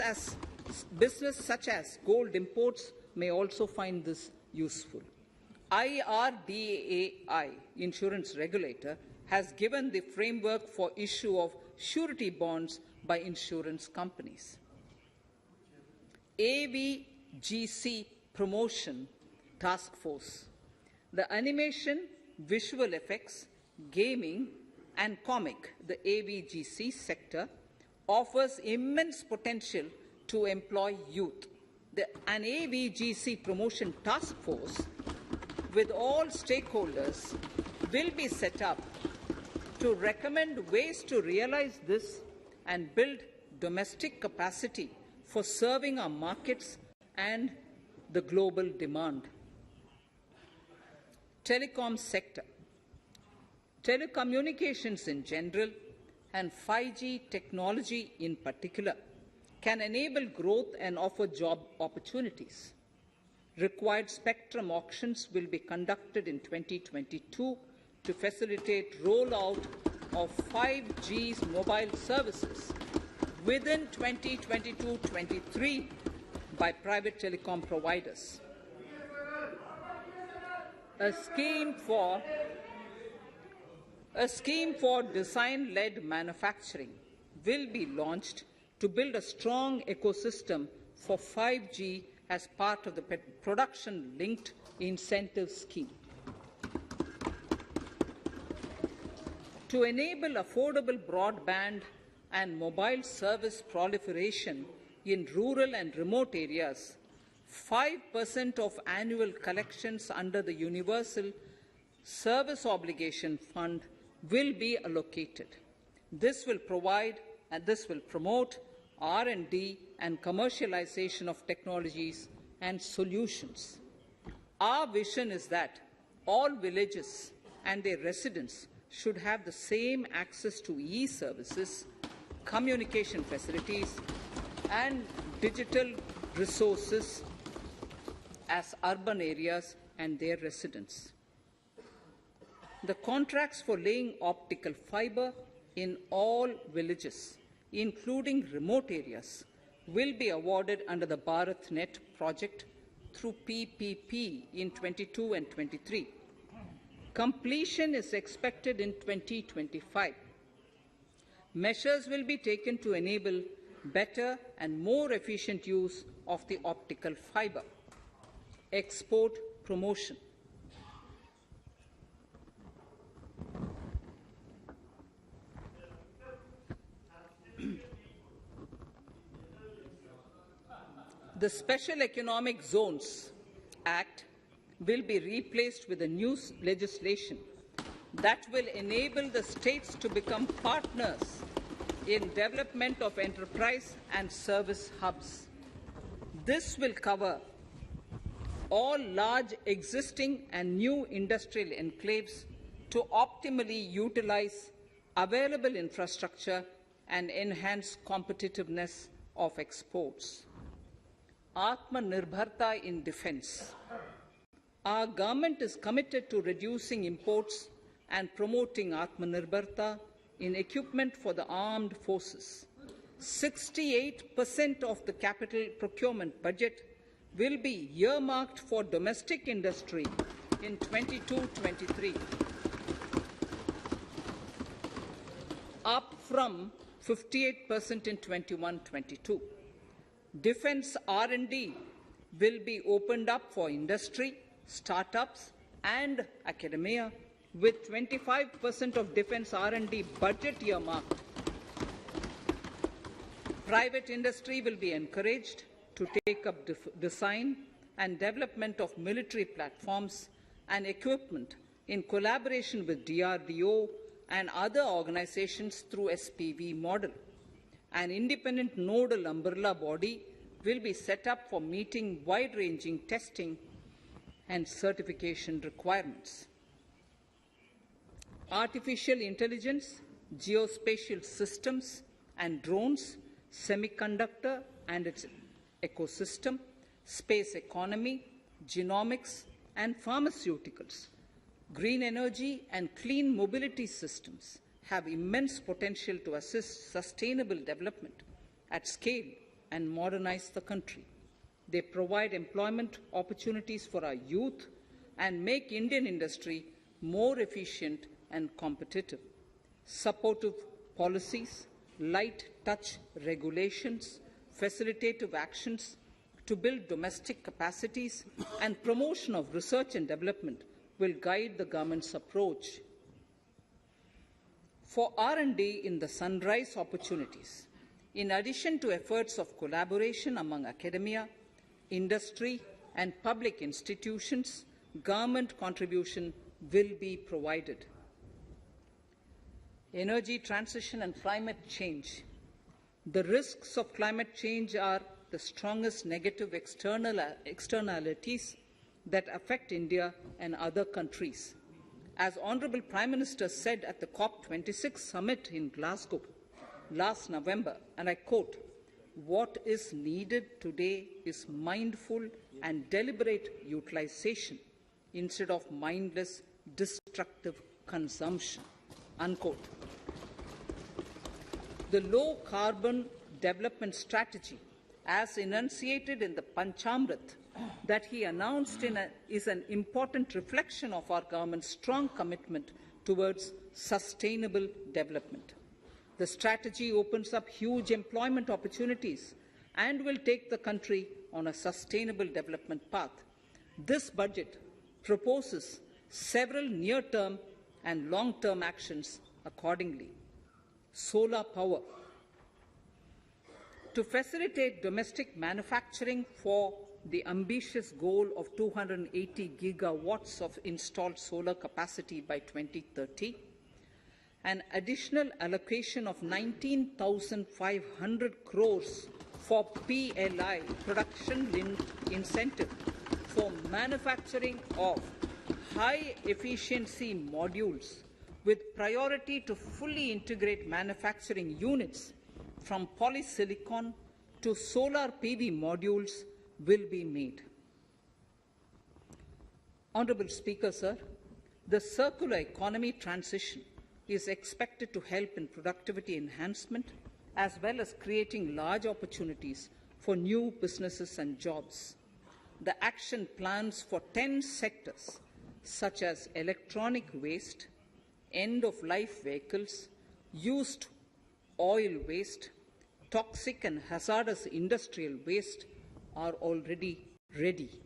such as gold imports may also find this useful. IRDAI, insurance regulator, has given the framework for issue of surety bonds by insurance companies. AVGC Promotion Task Force. The animation, visual effects, gaming and comic, the AVGC sector, offers immense potential to employ youth. An AVGC Promotion Task Force with all stakeholders will be set up to recommend ways to realize this and build domestic capacity for serving our markets and the global demand. Telecom sector. Telecommunications in general and 5G technology in particular can enable growth and offer job opportunities. Required spectrum auctions will be conducted in 2022 to facilitate rollout of 5G's mobile services within 2022-23 by private telecom providers. A scheme for design-led manufacturing will be launched to build a strong ecosystem for 5G as part of the production-linked incentive scheme. To enable affordable broadband and mobile service proliferation in rural and remote areas, 5% of annual collections under the Universal Service Obligation Fund will be allocated. This will promote R&D and commercialization of technologies and solutions. Our vision is that all villages and their residents should have the same access to e-services, communication facilities, and digital resources as urban areas and their residents. The contracts for laying optical fiber in all villages, including remote areas, will be awarded under the BharatNet project through PPP in 22 and 23. Completion is expected in 2025. Measures will be taken to enable better and more efficient use of the optical fiber. Export promotion. The Special Economic Zones Act will be replaced with a new legislation that will enable the states to become partners in development of enterprise and service hubs. This will cover all large existing and new industrial enclaves to optimally utilize available infrastructure and enhance competitiveness of exports. Atmanirbharta in defense. Our government is committed to reducing imports and promoting Atmanirbharta in equipment for the armed forces. 68% of the capital procurement budget will be earmarked for domestic industry in 22-23, up from 58% in 21-22. Defense R&D will be opened up for industry, startups, and academia, with 25% of defense R&D budget earmarked. Private industry will be encouraged to take up design and development of military platforms and equipment in collaboration with DRDO and other organizations through SPV model. An independent nodal umbrella body will be set up for meeting wide-ranging testing and certification requirements. Artificial intelligence, geospatial systems and drones, semiconductor and its ecosystem, space economy, genomics and pharmaceuticals, green energy and clean mobility systems have immense potential to assist sustainable development at scale and modernize the country. They provide employment opportunities for our youth and make Indian industry more efficient and competitive. Supportive policies, light touch regulations, facilitative actions to build domestic capacities and promotion of research and development will guide the government's approach. For R&D in the sunrise opportunities, in addition to efforts of collaboration among academia, industry and public institutions, government contribution will be provided. Energy transition and climate change. The risks of climate change are the strongest negative externalities that affect India and other countries. As Honourable Prime Minister said at the COP26 summit in Glasgow last November, and I quote, "What is needed today is mindful and deliberate utilization instead of mindless, destructive consumption," unquote. The low-carbon development strategy, as enunciated in the Panchamrit that he announced is an important reflection of our government's strong commitment towards sustainable development. The strategy opens up huge employment opportunities and will take the country on a sustainable development path. This budget proposes several near-term and long-term actions accordingly. Solar power. To facilitate domestic manufacturing for the ambitious goal of 280 gigawatts of installed solar capacity by 2030, an additional allocation of 19,500 crores for PLI, production-linked incentive, for manufacturing of high-efficiency modules with priority to fully integrate manufacturing units from polysilicon to solar PV modules will be made. Honourable Speaker, sir, the circular economy transition is expected to help in productivity enhancement as well as creating large opportunities for new businesses and jobs. The action plans for 10 sectors such as electronic waste, end-of-life vehicles, used oil waste, toxic and hazardous industrial waste are already ready.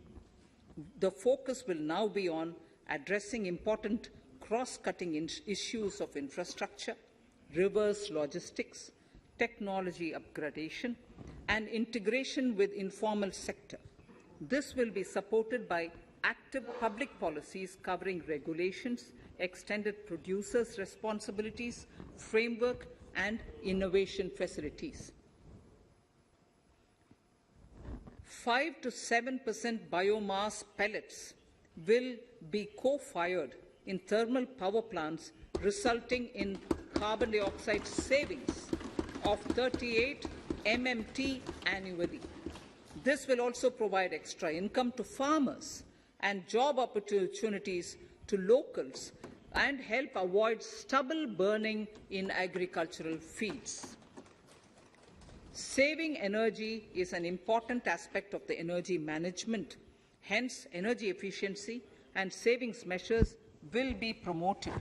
The focus will now be on addressing important cross-cutting issues of infrastructure, reverse logistics, technology upgradation, and integration with informal sector. This will be supported by active public policies covering regulations, extended producers' responsibilities, framework, and innovation facilities. 5 to 7% biomass pellets will be co-fired in thermal power plants, resulting in carbon dioxide savings of 38 MMT annually. This will also provide extra income to farmers and job opportunities to locals and help avoid stubble burning in agricultural fields. Saving energy is an important aspect of the energy management. Hence, energy efficiency and savings measures will be promoted.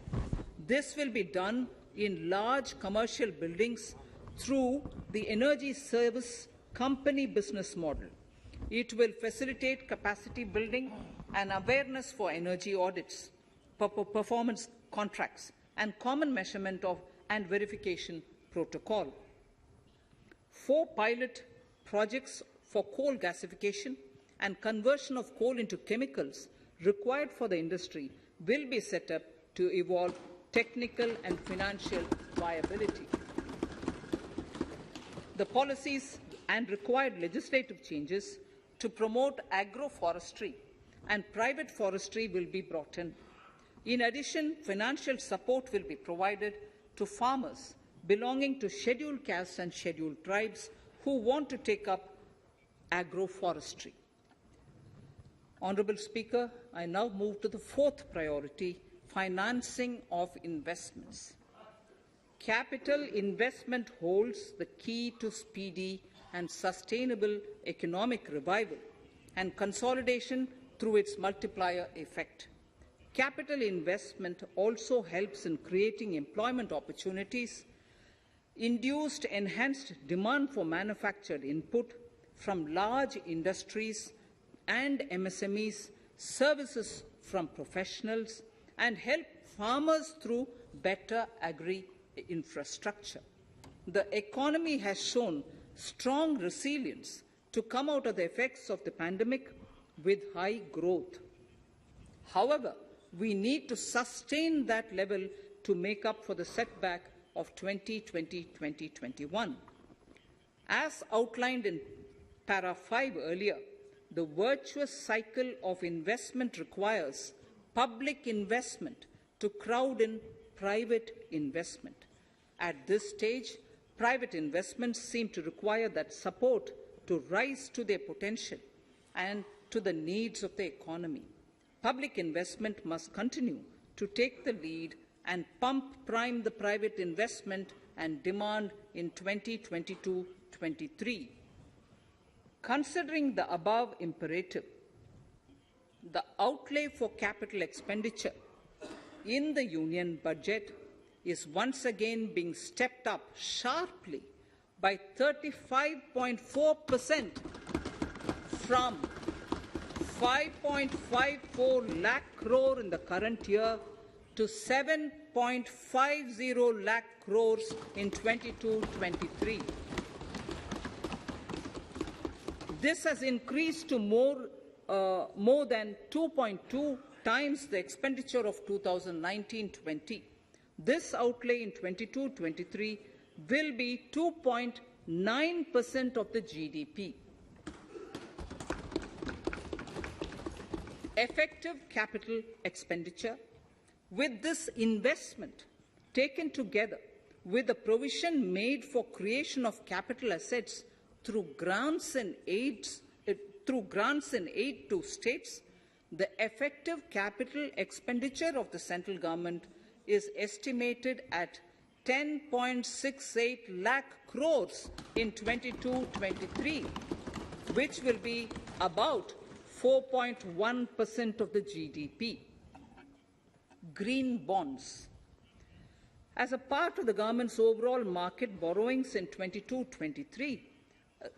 This will be done in large commercial buildings through the energy service company business model. It will facilitate capacity building and awareness for energy audits, performance contracts, and common measurement of and verification protocol. 4 pilot projects for coal gasification and conversion of coal into chemicals required for the industry will be set up to evolve technical and financial viability. The policies and required legislative changes to promote agroforestry and private forestry will be brought in. In addition, financial support will be provided to farmers belonging to scheduled castes and scheduled tribes who want to take up agroforestry. Honourable Speaker, I now move to the 4th priority, financing of investments. Capital investment holds the key to speedy and sustainable economic revival and consolidation through its multiplier effect. Capital investment also helps in creating employment opportunities, induced enhanced demand for manufactured input from large industries and MSMEs, services from professionals, and help farmers through better agri-infrastructure. The economy has shown strong resilience to come out of the effects of the pandemic with high growth. However, we need to sustain that level to make up for the setback of 2020-2021. As outlined in para 5 earlier, the virtuous cycle of investment requires public investment to crowd in private investment. At this stage, private investments seem to require that support to rise to their potential and to the needs of the economy. Public investment must continue to take the lead and prime the private investment and demand in 2022-23. Considering the above imperative, the outlay for capital expenditure in the Union budget is once again being stepped up sharply by 35.4% from 5.54 lakh crore in the current year to 7.50 lakh crores in 22-23. This has increased to more than 2.2 times the expenditure of 2019-20. This outlay in 22-23 will be 2.9% of the GDP. Effective capital expenditure. With this investment taken together with the provision made for creation of capital assets through grants and aid to states, the effective capital expenditure of the central government is estimated at 10.68 lakh crores in 22-23, which will be about 4.1% of the GDP. Green bonds. As a part of the government's overall market borrowings in 22-23,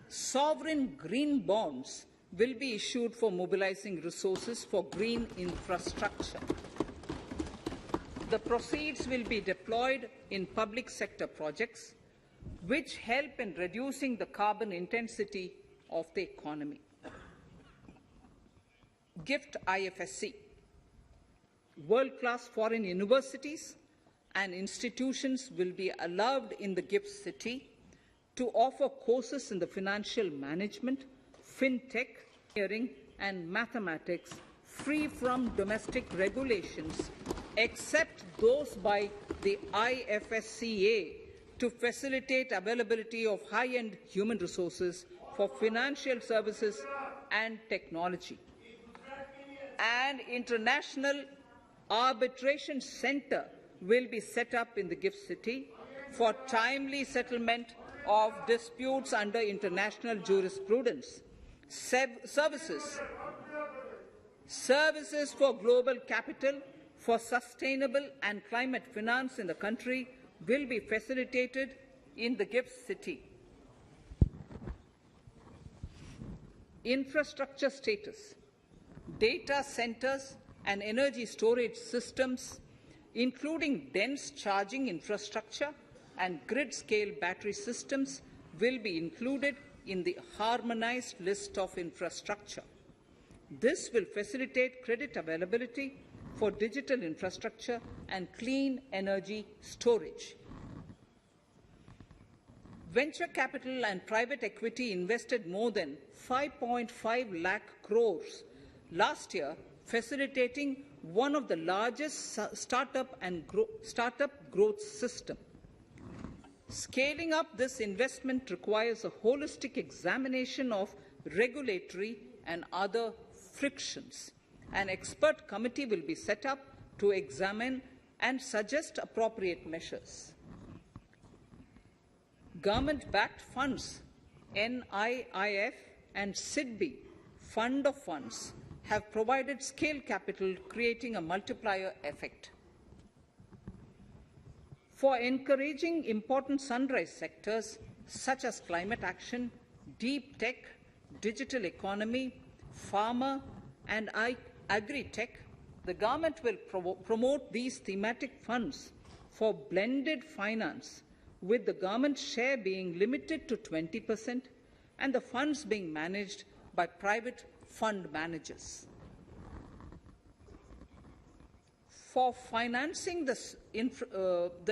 sovereign green bonds will be issued for mobilizing resources for green infrastructure. The proceeds will be deployed in public sector projects which help in reducing the carbon intensity of the economy. Gift IFSC. World-class foreign universities and institutions will be allowed in the gift city to offer courses in the financial management, fintech, engineering and mathematics free from domestic regulations, except those by the IFSCA, to facilitate availability of high-end human resources for financial services and technology. An international arbitration center will be set up in the gift city for timely settlement of disputes under international jurisprudence. Services for global capital, for sustainable and climate finance in the country will be facilitated in the gift city. Infrastructure status. Data centers and energy storage systems, including dense charging infrastructure and grid-scale battery systems, will be included in the harmonized list of infrastructure. This will facilitate credit availability for digital infrastructure and clean energy storage. Venture capital and private equity invested more than 5.5 lakh crores last year, facilitating one of the largest startup growth system. Scaling up this investment requires a holistic examination of regulatory and other frictions. An expert committee will be set up to examine and suggest appropriate measures. Government-backed funds, NIIF and SIDBI, Fund of Funds, have provided scale capital, creating a multiplier effect. For encouraging important sunrise sectors such as climate action, deep tech, digital economy, pharma, and agri-tech, the government will promote these thematic funds for blended finance, with the government share being limited to 20% and the funds being managed by private fund managers. For financing the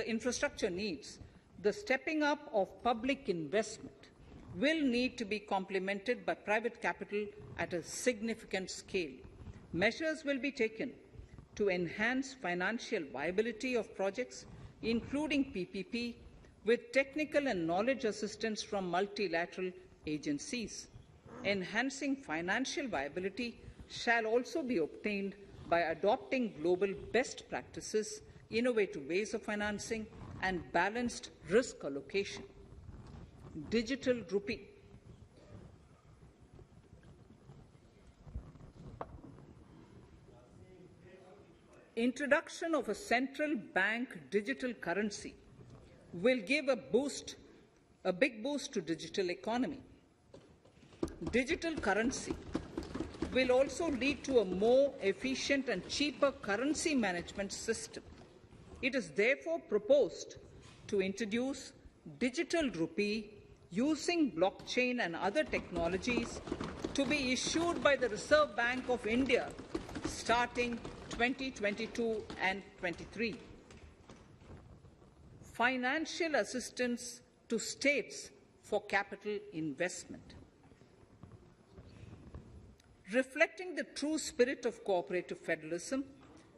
infrastructure needs, the stepping up of public investment will need to be complemented by private capital at a significant scale. Measures will be taken to enhance financial viability of projects, including PPP, with technical and knowledge assistance from multilateral agencies. Enhancing financial viability shall also be obtained by adopting global best practices, innovative ways of financing, and balanced risk allocation. Digital rupee. Introduction of a central bank digital currency will give a big boost to digital economy. Digital currency will also lead to a more efficient and cheaper currency management system. It is therefore proposed to introduce digital rupee using blockchain and other technologies to be issued by the Reserve Bank of India starting 2022 and 23. Financial assistance to states for capital investment. Reflecting the true spirit of cooperative federalism,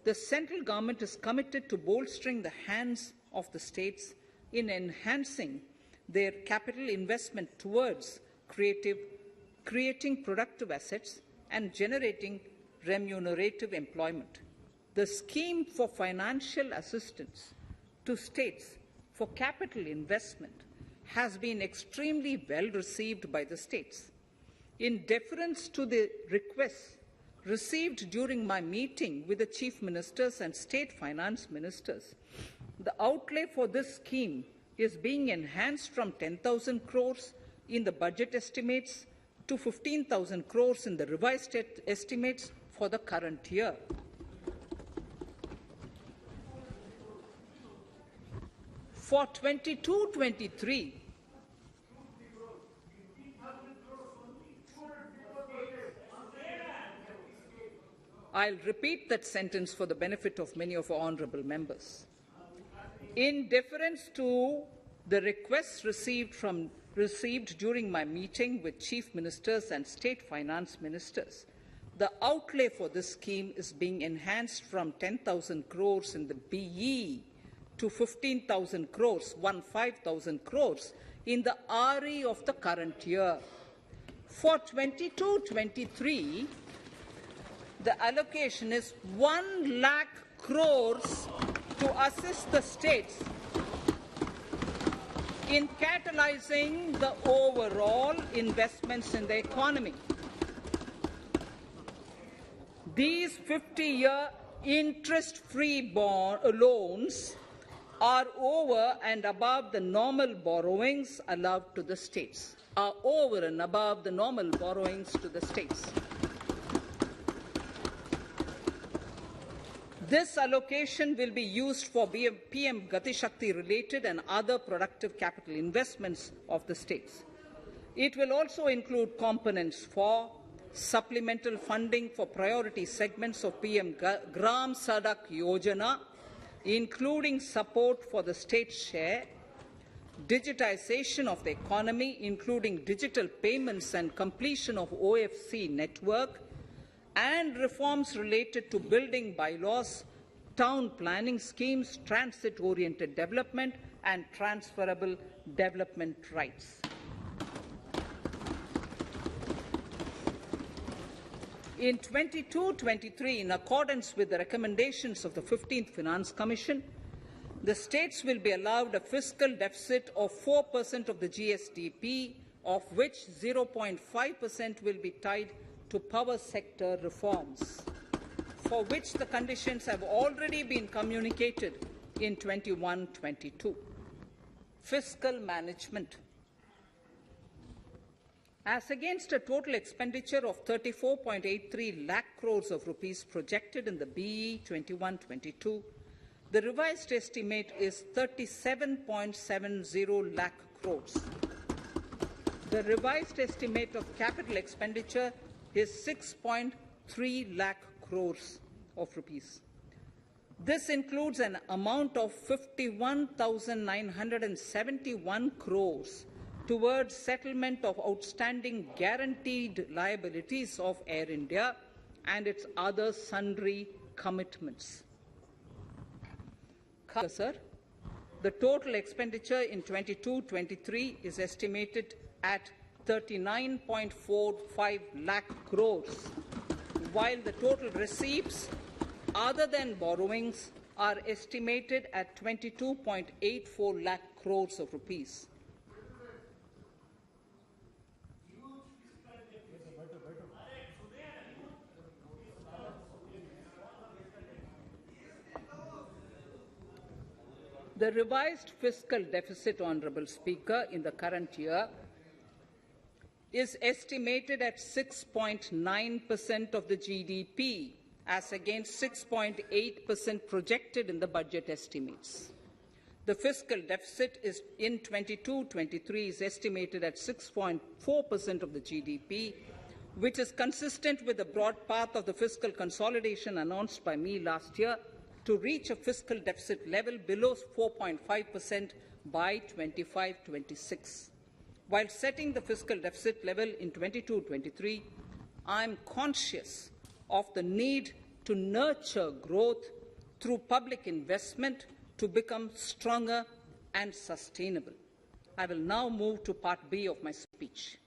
the central government is committed to bolstering the hands of the states in enhancing their capital investment towards creating productive assets and generating remunerative employment. The scheme for financial assistance to states for capital investment has been extremely well received by the states. In deference to the requests received during my meeting with the chief ministers and state finance ministers, the outlay for this scheme is being enhanced from 10,000 crores in the budget estimates to 15,000 crores in the revised estimates for the current year. For 22-23, I'll repeat that sentence for the benefit of many of our honourable members. In deference to the requests received during my meeting with chief ministers and state finance ministers, the outlay for this scheme is being enhanced from 10,000 crores in the BE to 15,000 crores, 15,000 crores in the RE of the current year. For 22-23, the allocation is 1 lakh crores to assist the states in catalyzing the overall investments in the economy. These 50-year interest-free loans are over and above the normal borrowings allowed to the states, are over and above the normal borrowings to the states. This allocation will be used for PM Gati Shakti related and other productive capital investments of the states. It will also include components for supplemental funding for priority segments of PM Gram Sadak Yojana, including support for the state share, digitization of the economy, including digital payments and completion of OFC network, and reforms related to building bylaws, town planning schemes, transit-oriented development, and transferable development rights. In 22-23, in accordance with the recommendations of the 15th Finance Commission, the states will be allowed a fiscal deficit of 4% of the GSDP, of which 0.5% will be tied to power sector reforms, for which the conditions have already been communicated in 21-22. Fiscal management. As against a total expenditure of 34.83 lakh crores of rupees projected in the BE 21-22, the revised estimate is 37.70 lakh crores. The revised estimate of capital expenditure is 6.3 lakh crores of rupees. This includes an amount of 51,971 crores towards settlement of outstanding guaranteed liabilities of Air India and its other sundry commitments. Sir, the total expenditure in 22-23 is estimated at 39.45 lakh crores, while the total receipts other than borrowings are estimated at 22.84 lakh crores of rupees. The revised fiscal deficit, Honourable Speaker, in the current year is estimated at 6.9% of the GDP, as against 6.8% projected in the budget estimates. The fiscal deficit in 22-23 is estimated at 6.4% of the GDP, which is consistent with the broad path of the fiscal consolidation announced by me last year to reach a fiscal deficit level below 4.5% by 25-26. While setting the fiscal deficit level in 22-23, I am conscious of the need to nurture growth through public investment to become stronger and sustainable. I will now move to Part B of my speech.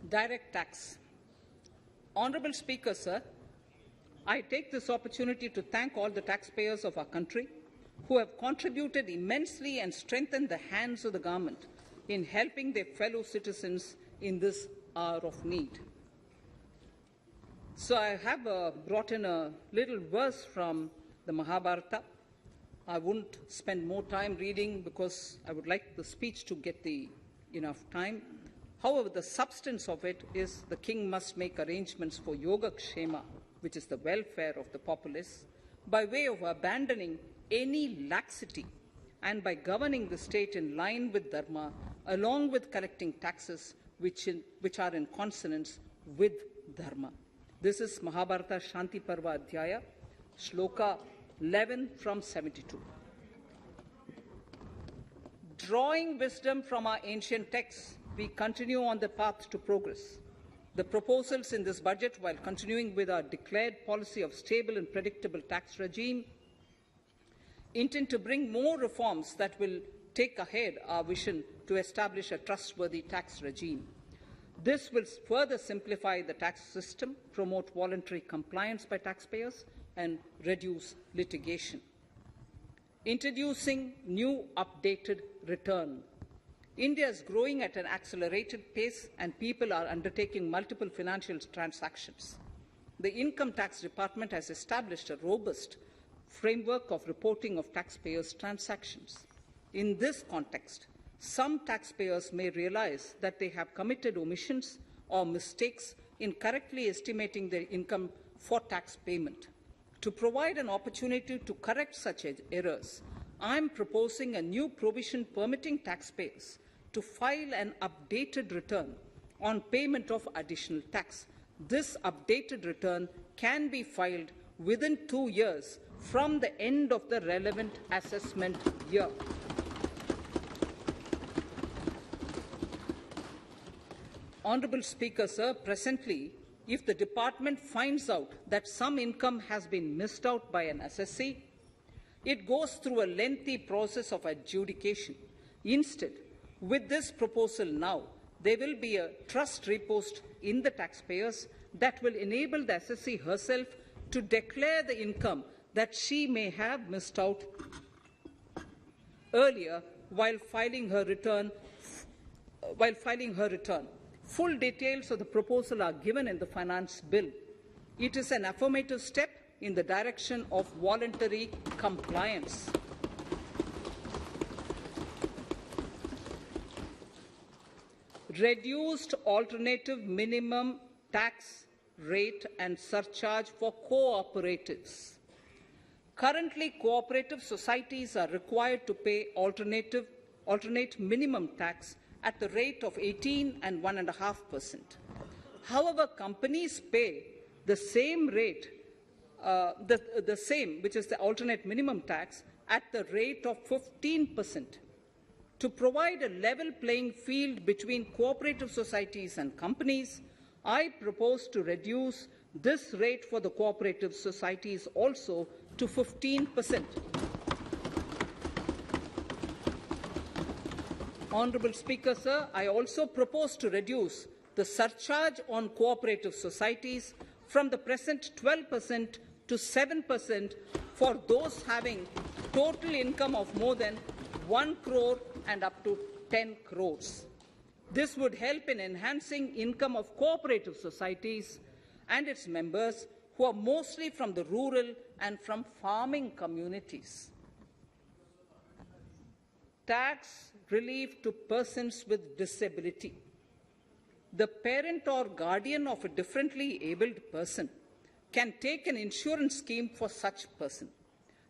Direct tax. Honourable Speaker, sir, I take this opportunity to thank all the taxpayers of our country who have contributed immensely and strengthened the hands of the government in helping their fellow citizens in this hour of need. So I have brought in a little verse from the Mahabharata. I won't spend more time reading because I would like the speech to get enough time. However, the substance of it is the king must make arrangements for yoga kshema, which is the welfare of the populace, by way of abandoning any laxity and by governing the state in line with dharma, along with collecting taxes which are in consonance with dharma. This is Mahabharata Shanti Parva Adhyaya, Shloka 11 from 72. Drawing wisdom from our ancient texts, we continue on the path to progress. The proposals in this budget, while continuing with our declared policy of stable and predictable tax regime, intend to bring more reforms that will take ahead our vision to establish a trustworthy tax regime. This will further simplify the tax system, promote voluntary compliance by taxpayers, and reduce litigation. Introducing new updated return. India is growing at an accelerated pace and people are undertaking multiple financial transactions. The Income Tax Department has established a robust framework of reporting of taxpayers' transactions. In this context, some taxpayers may realize that they have committed omissions or mistakes in correctly estimating their income for tax payment. To provide an opportunity to correct such errors, I am proposing a new provision permitting taxpayers to file an updated return on payment of additional tax. This updated return can be filed within 2 years from the end of the relevant assessment year. Honourable Speaker, sir, presently, if the department finds out that some income has been missed out by an assessee, it goes through a lengthy process of adjudication. Instead, with this proposal now, there will be a trust repost in the taxpayers that will enable the assessee herself to declare the income that she may have missed out earlier while filing her return. Full details of the proposal are given in the finance bill. It is an affirmative step in the direction of voluntary compliance. Reduced alternative minimum tax rate and surcharge for cooperatives. Currently, cooperative societies are required to pay alternate minimum tax at the rate of 18 and 1.5%. However, companies pay the same rate, which is the alternate minimum tax, at the rate of 15%. To provide a level playing field between cooperative societies and companies, I propose to reduce this rate for the cooperative societies also to 15%. Honourable Speaker, sir, I also propose to reduce the surcharge on cooperative societies from the present 12% to 7% for those having total income of more than 1 crore and up to 10 crores. This would help in enhancing income of cooperative societies and its members who are mostly from the rural and from farming communities. Tax relief to persons with disability. The parent or guardian of a differently abled person can take an insurance scheme for such person.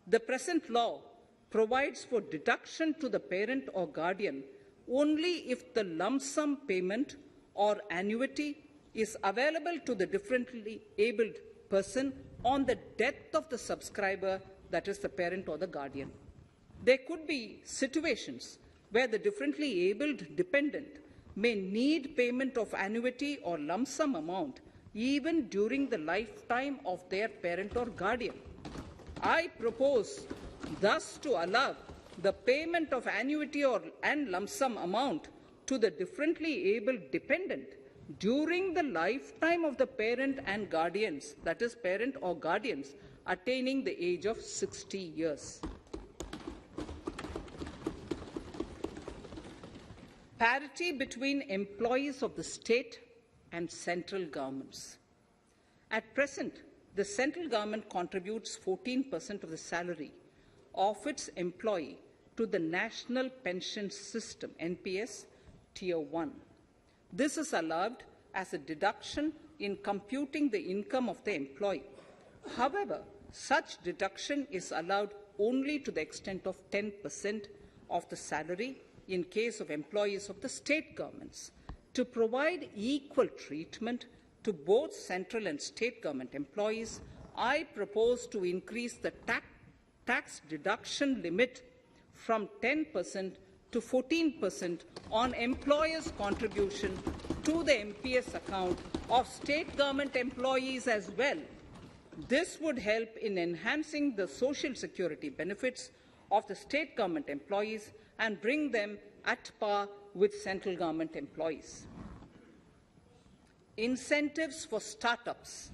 The present law provides for deduction to the parent or guardian only if the lump sum payment or annuity is available to the differently abled person on the death of the subscriber, that is the parent or the guardian. There could be situations where the differently abled dependent may need payment of annuity or lump sum amount even during the lifetime of their parent or guardian. I propose thus to allow the payment of annuity and lump sum amount to the differently abled dependent during the lifetime of the parent and guardians, that is, parent or guardians, attaining the age of 60 years. Parity between employees of the state and central governments. At present, the central government contributes 14% of the salary of its employee to the National Pension System, NPS, Tier 1. This is allowed as a deduction in computing the income of the employee. However, such deduction is allowed only to the extent of 10% of the salary in case of employees of the state governments. To provide equal treatment to both central and state government employees, I propose to increase the tax deduction limit from 10% to 14% on employers' contribution to the MPS account of state government employees as well. This would help in enhancing the social security benefits of the state government employees and bring them at par with central government employees. Incentives for startups.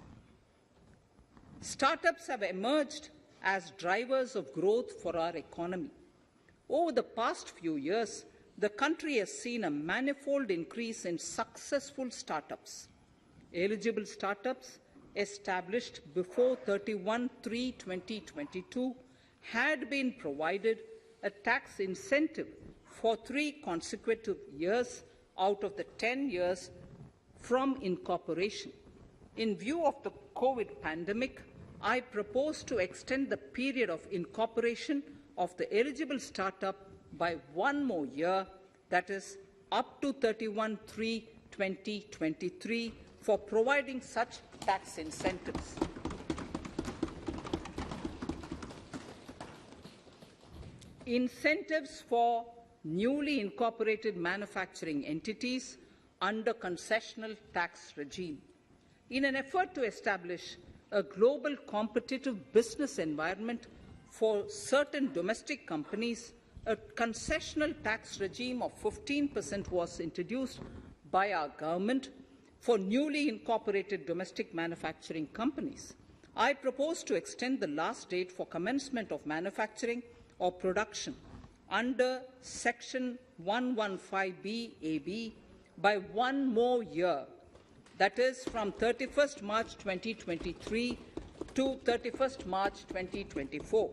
Startups have emerged as drivers of growth for our economy. Over the past few years, the country has seen a manifold increase in successful startups. Eligible startups established before 31/3/2022 had been provided a tax incentive for 3 consecutive years out of the 10 years from incorporation. In view of the COVID pandemic, I propose to extend the period of incorporation of the eligible startup by 1 more year, that is, up to 31/3/2023, for providing such tax incentives. Incentives for newly incorporated manufacturing entities under concessional tax regime. In an effort to establish a global competitive business environment for certain domestic companies, a concessional tax regime of 15% was introduced by our government for newly incorporated domestic manufacturing companies. I propose to extend the last date for commencement of manufacturing or production under Section 115B(ab) by 1 more year, that is, from 31st March 2023 to 31st March 2024.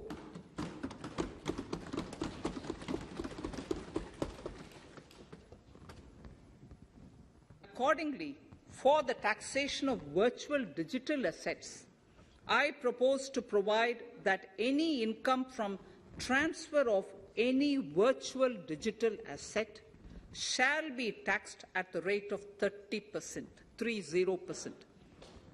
Accordingly, for the taxation of virtual digital assets, I propose to provide that any income from transfer of any virtual digital asset shall be taxed at the rate of 30%, 30%.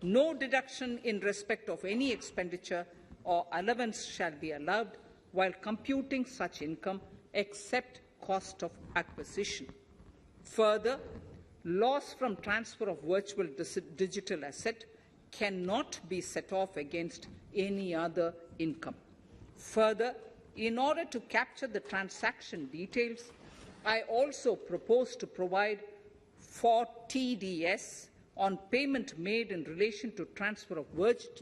No deduction in respect of any expenditure or allowance shall be allowed while computing such income except cost of acquisition. Further, loss from transfer of virtual digital asset cannot be set off against any other income. Further, in order to capture the transaction details, I also propose to provide for TDS on payment made in relation to transfer of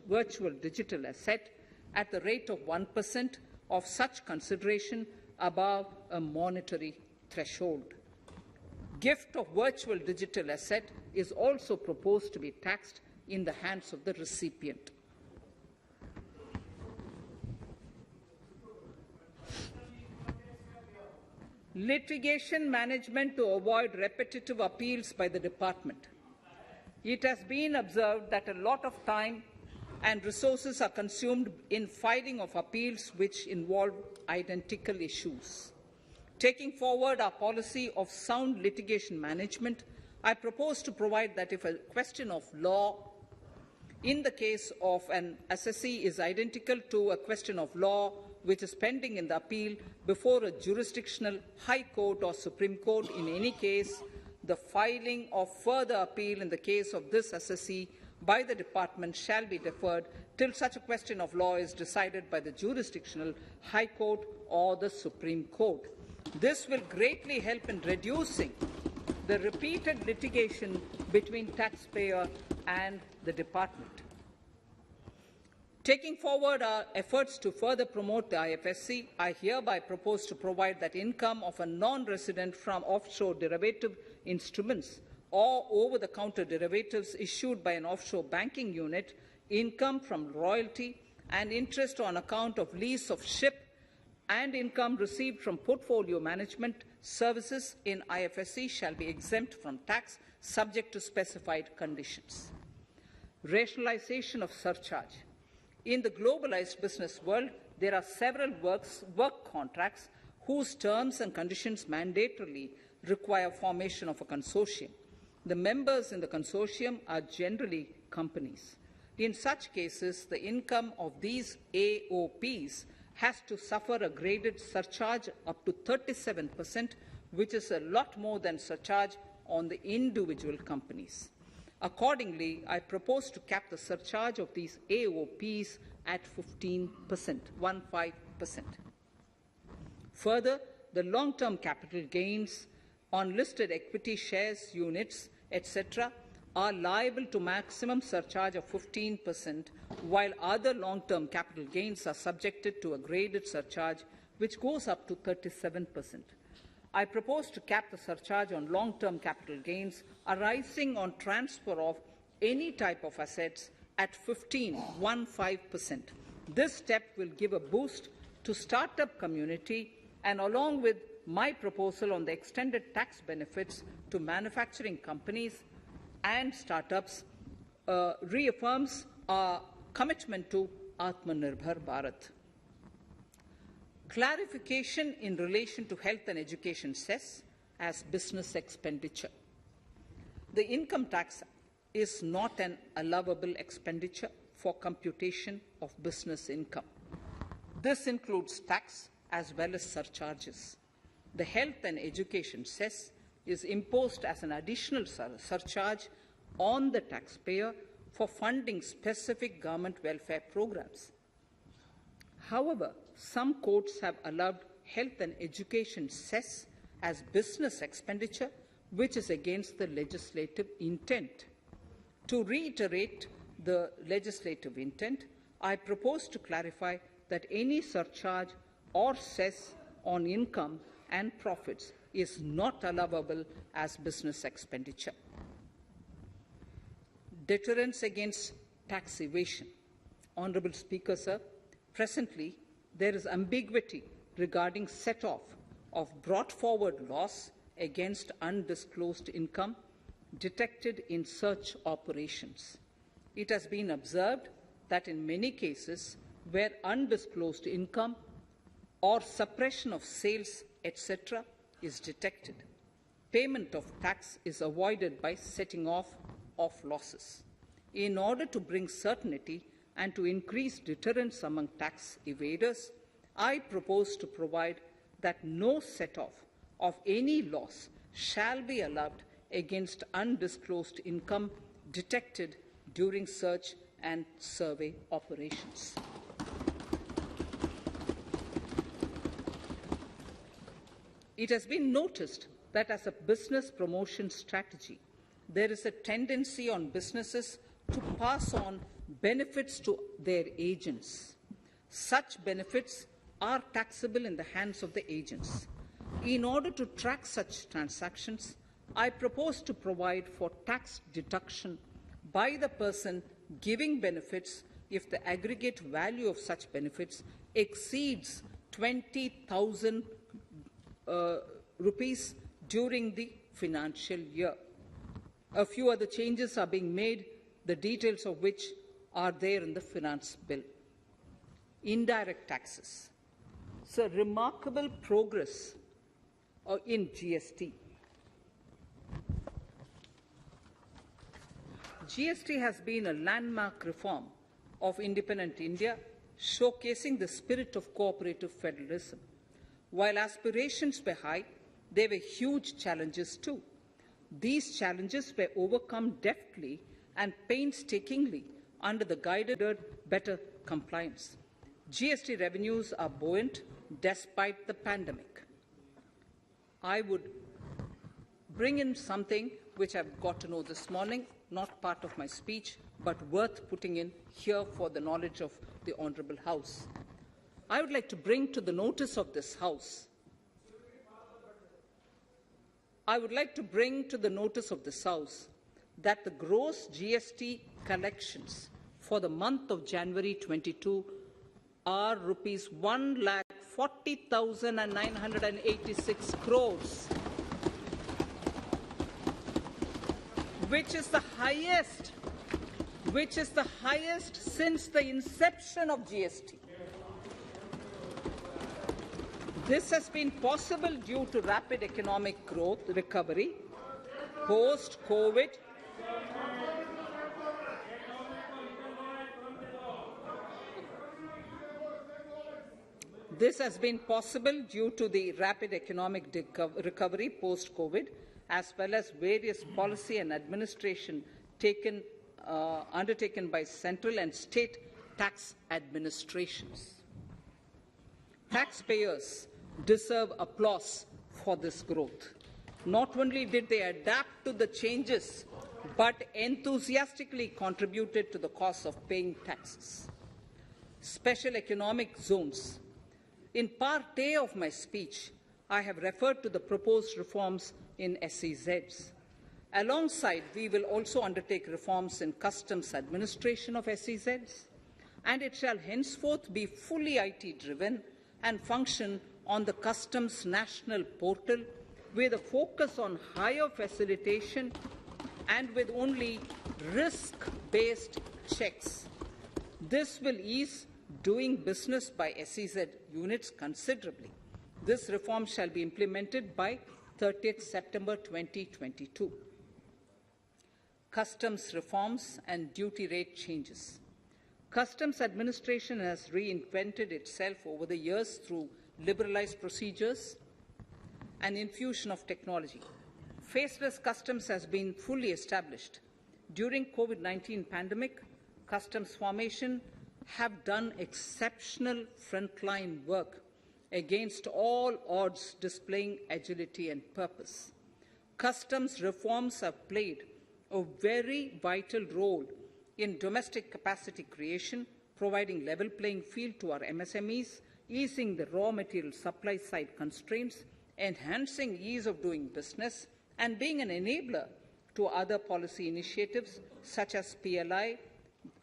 virtual digital asset at the rate of 1% of such consideration above a monetary threshold. Gift of virtual digital asset is also proposed to be taxed in the hands of the recipient. Litigation management to avoid repetitive appeals by the department. It has been observed that a lot of time and resources are consumed in filing of appeals which involve identical issues. Taking forward our policy of sound litigation management, I propose to provide that if a question of law in the case of an assessee is identical to a question of law which is pending in the appeal before a jurisdictional High Court or Supreme Court, in any case, the filing of further appeal in the case of this assessee by the department shall be deferred till such a question of law is decided by the jurisdictional High Court or the Supreme Court. This will greatly help in reducing the repeated litigation between taxpayer and the department. Taking forward our efforts to further promote the IFSC, I hereby propose to provide that income of a non-resident from offshore derivative instruments or over-the-counter derivatives issued by an offshore banking unit, income from royalty and interest on account of lease of ship, and income received from portfolio management services in IFSC shall be exempt from tax, subject to specified conditions. Rationalization of surcharge. In the globalized business world, there are several work contracts whose terms and conditions mandatorily require formation of a consortium. The members in the consortium are generally companies. In such cases, the income of these AOPs has to suffer a graded surcharge up to 37%, which is a lot more than surcharge on the individual companies. Accordingly, I propose to cap the surcharge of these AOPs at 15%, 15%. Further, the long-term capital gains on listed equity shares, units, etc., are liable to maximum surcharge of 15%, while other long-term capital gains are subjected to a graded surcharge which goes up to 37%. I propose to cap the surcharge on long-term capital gains arising on transfer of any type of assets at 15%. This step will give a boost to startup community, and along with my proposal on the extended tax benefits to manufacturing companies and startups, reaffirms our commitment to Atmanirbhar Bharat. Clarification in relation to health and education cess as business expenditure. The income tax is not an allowable expenditure for computation of business income. This includes tax as well as surcharges. The health and education cess is imposed as an additional surcharge on the taxpayer for funding specific government welfare programs. However, some courts have allowed health and education cess as business expenditure, which is against the legislative intent. To reiterate the legislative intent, I propose to clarify that any surcharge or cess on income and profits is not allowable as business expenditure. Deterrence against tax evasion. Honourable Speaker, sir, presently there is ambiguity regarding set-off of brought forward loss against undisclosed income detected in search operations. It has been observed that in many cases where undisclosed income or suppression of sales, etc., is detected, payment of tax is avoided by setting off of losses. In order to bring certainty and to increase deterrence among tax evaders, I propose to provide that no set-off of any loss shall be allowed against undisclosed income detected during search and survey operations. It has been noticed that as a business promotion strategy, there is a tendency on businesses to pass on benefits to their agents. Such benefits are taxable in the hands of the agents. In order to track such transactions, I propose to provide for tax deduction by the person giving benefits if the aggregate value of such benefits exceeds 20,000 rupees during the financial year. A few other changes are being made, the details of which are there in the finance bill. Indirect taxes. So, remarkable progress in GST. GST has been a landmark reform of independent India, showcasing the spirit of cooperative federalism. While aspirations were high, there were huge challenges too. These challenges were overcome deftly and painstakingly under the guided better compliance. GST revenues are buoyant despite the pandemic. I would bring in something which I've got to know this morning, not part of my speech, but worth putting in here for the knowledge of the Honourable House. I would like to bring to the notice of this House that the gross GST collections for the month of January 22 are rupees 1,40,986 crores, which is the highest since the inception of GST. This has been possible due to rapid economic growth, recovery, post-COVID. This has been possible due to the rapid economic recovery post-COVID, as well as various policy and administration undertaken by central and state tax administrations. Taxpayers deserve applause for this growth. Not only did they adapt to the changes, but enthusiastically contributed to the cost of paying taxes. Special economic zones. In Part A of my speech, I have referred to the proposed reforms in SEZs. Alongside, we will also undertake reforms in customs administration of SEZs, and it shall henceforth be fully IT-driven and function on the customs national portal with a focus on higher facilitation and with only risk-based checks. This will ease doing business by SEZ units considerably. This reform shall be implemented by 30th September 2022. Customs reforms and duty rate changes. Customs administration has reinvented itself over the years through liberalized procedures and infusion of technology. Faceless customs has been fully established. During COVID-19 pandemic, customs formation have done exceptional frontline work against all odds, displaying agility and purpose. Customs reforms have played a very vital role in domestic capacity creation, providing level playing field to our MSMEs, easing the raw material supply side constraints, enhancing ease of doing business, and being an enabler to other policy initiatives such as PLI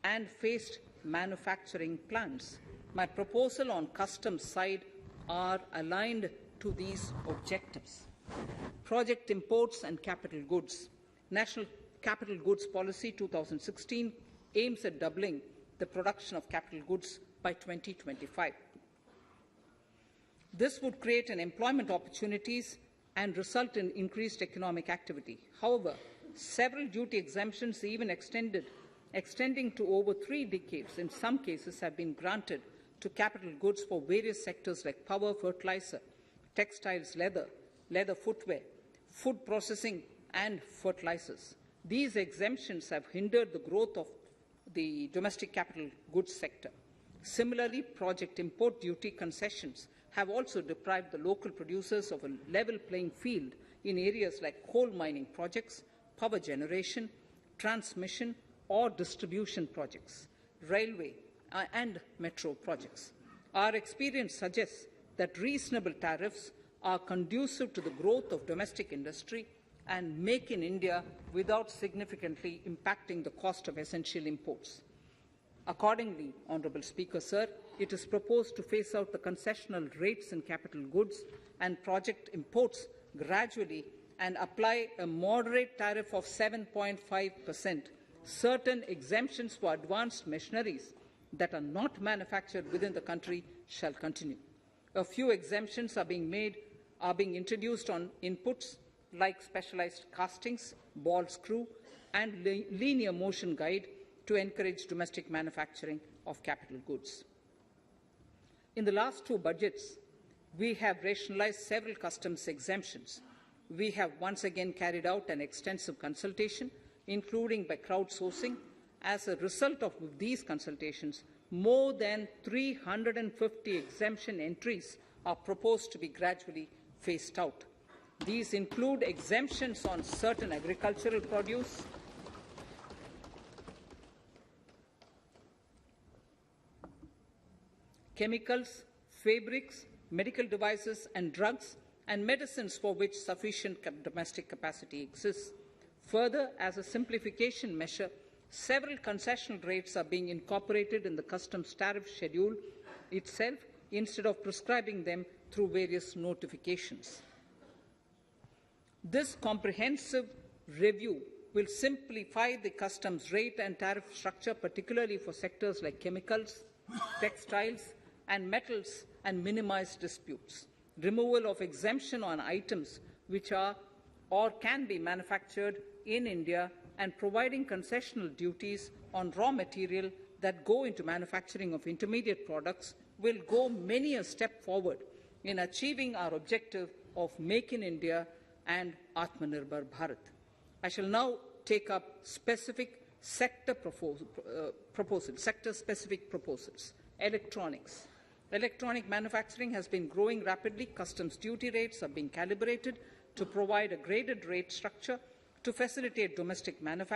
and phased manufacturing plans. My proposal on customs side are aligned to these objectives. Project imports and capital goods. National Capital Goods Policy 2016 aims at doubling the production of capital goods by 2025. This would create an employment opportunities and result in increased economic activity. However, several duty exemptions, even extending to over 3 decades, in some cases have been granted to capital goods for various sectors like power, fertilizer, textiles, leather footwear, food processing, and fertilizers. These exemptions have hindered the growth of the domestic capital goods sector. Similarly, project import duty concessions have also deprived the local producers of a level playing field in areas like coal mining projects, power generation, transmission or distribution projects, railway and metro projects. Our experience suggests that reasonable tariffs are conducive to the growth of domestic industry and make in India without significantly impacting the cost of essential imports. Accordingly, Honourable Speaker, Sir, it is proposed to phase out the concessional rates in capital goods and project imports gradually and apply a moderate tariff of 7.5%, certain exemptions for advanced machineries that are not manufactured within the country shall continue. A few exemptions are being introduced on inputs like specialized castings, ball screw, and linear motion guide to encourage domestic manufacturing of capital goods. In the last two budgets, we have rationalized several customs exemptions. We have once again carried out an extensive consultation, including by crowdsourcing. As a result of these consultations, more than 350 exemption entries are proposed to be gradually phased out. These include exemptions on certain agricultural produce, chemicals, fabrics, medical devices and drugs, and medicines for which sufficient domestic capacity exists. Further, as a simplification measure, several concessional rates are being incorporated in the customs tariff schedule itself instead of prescribing them through various notifications. This comprehensive review will simplify the customs rate and tariff structure, particularly for sectors like chemicals, textiles, and metals, and minimize disputes. Removal of exemption on items which are or can be manufactured in India and providing concessional duties on raw material that go into manufacturing of intermediate products will go many a step forward in achieving our objective of Make in India and Atmanirbhar Bharat. I shall now take up specific sector-specific proposals. Electronics. Electronic manufacturing has been growing rapidly. Customs duty rates are being calibrated to provide a graded rate structure to facilitate domestic manufacturing.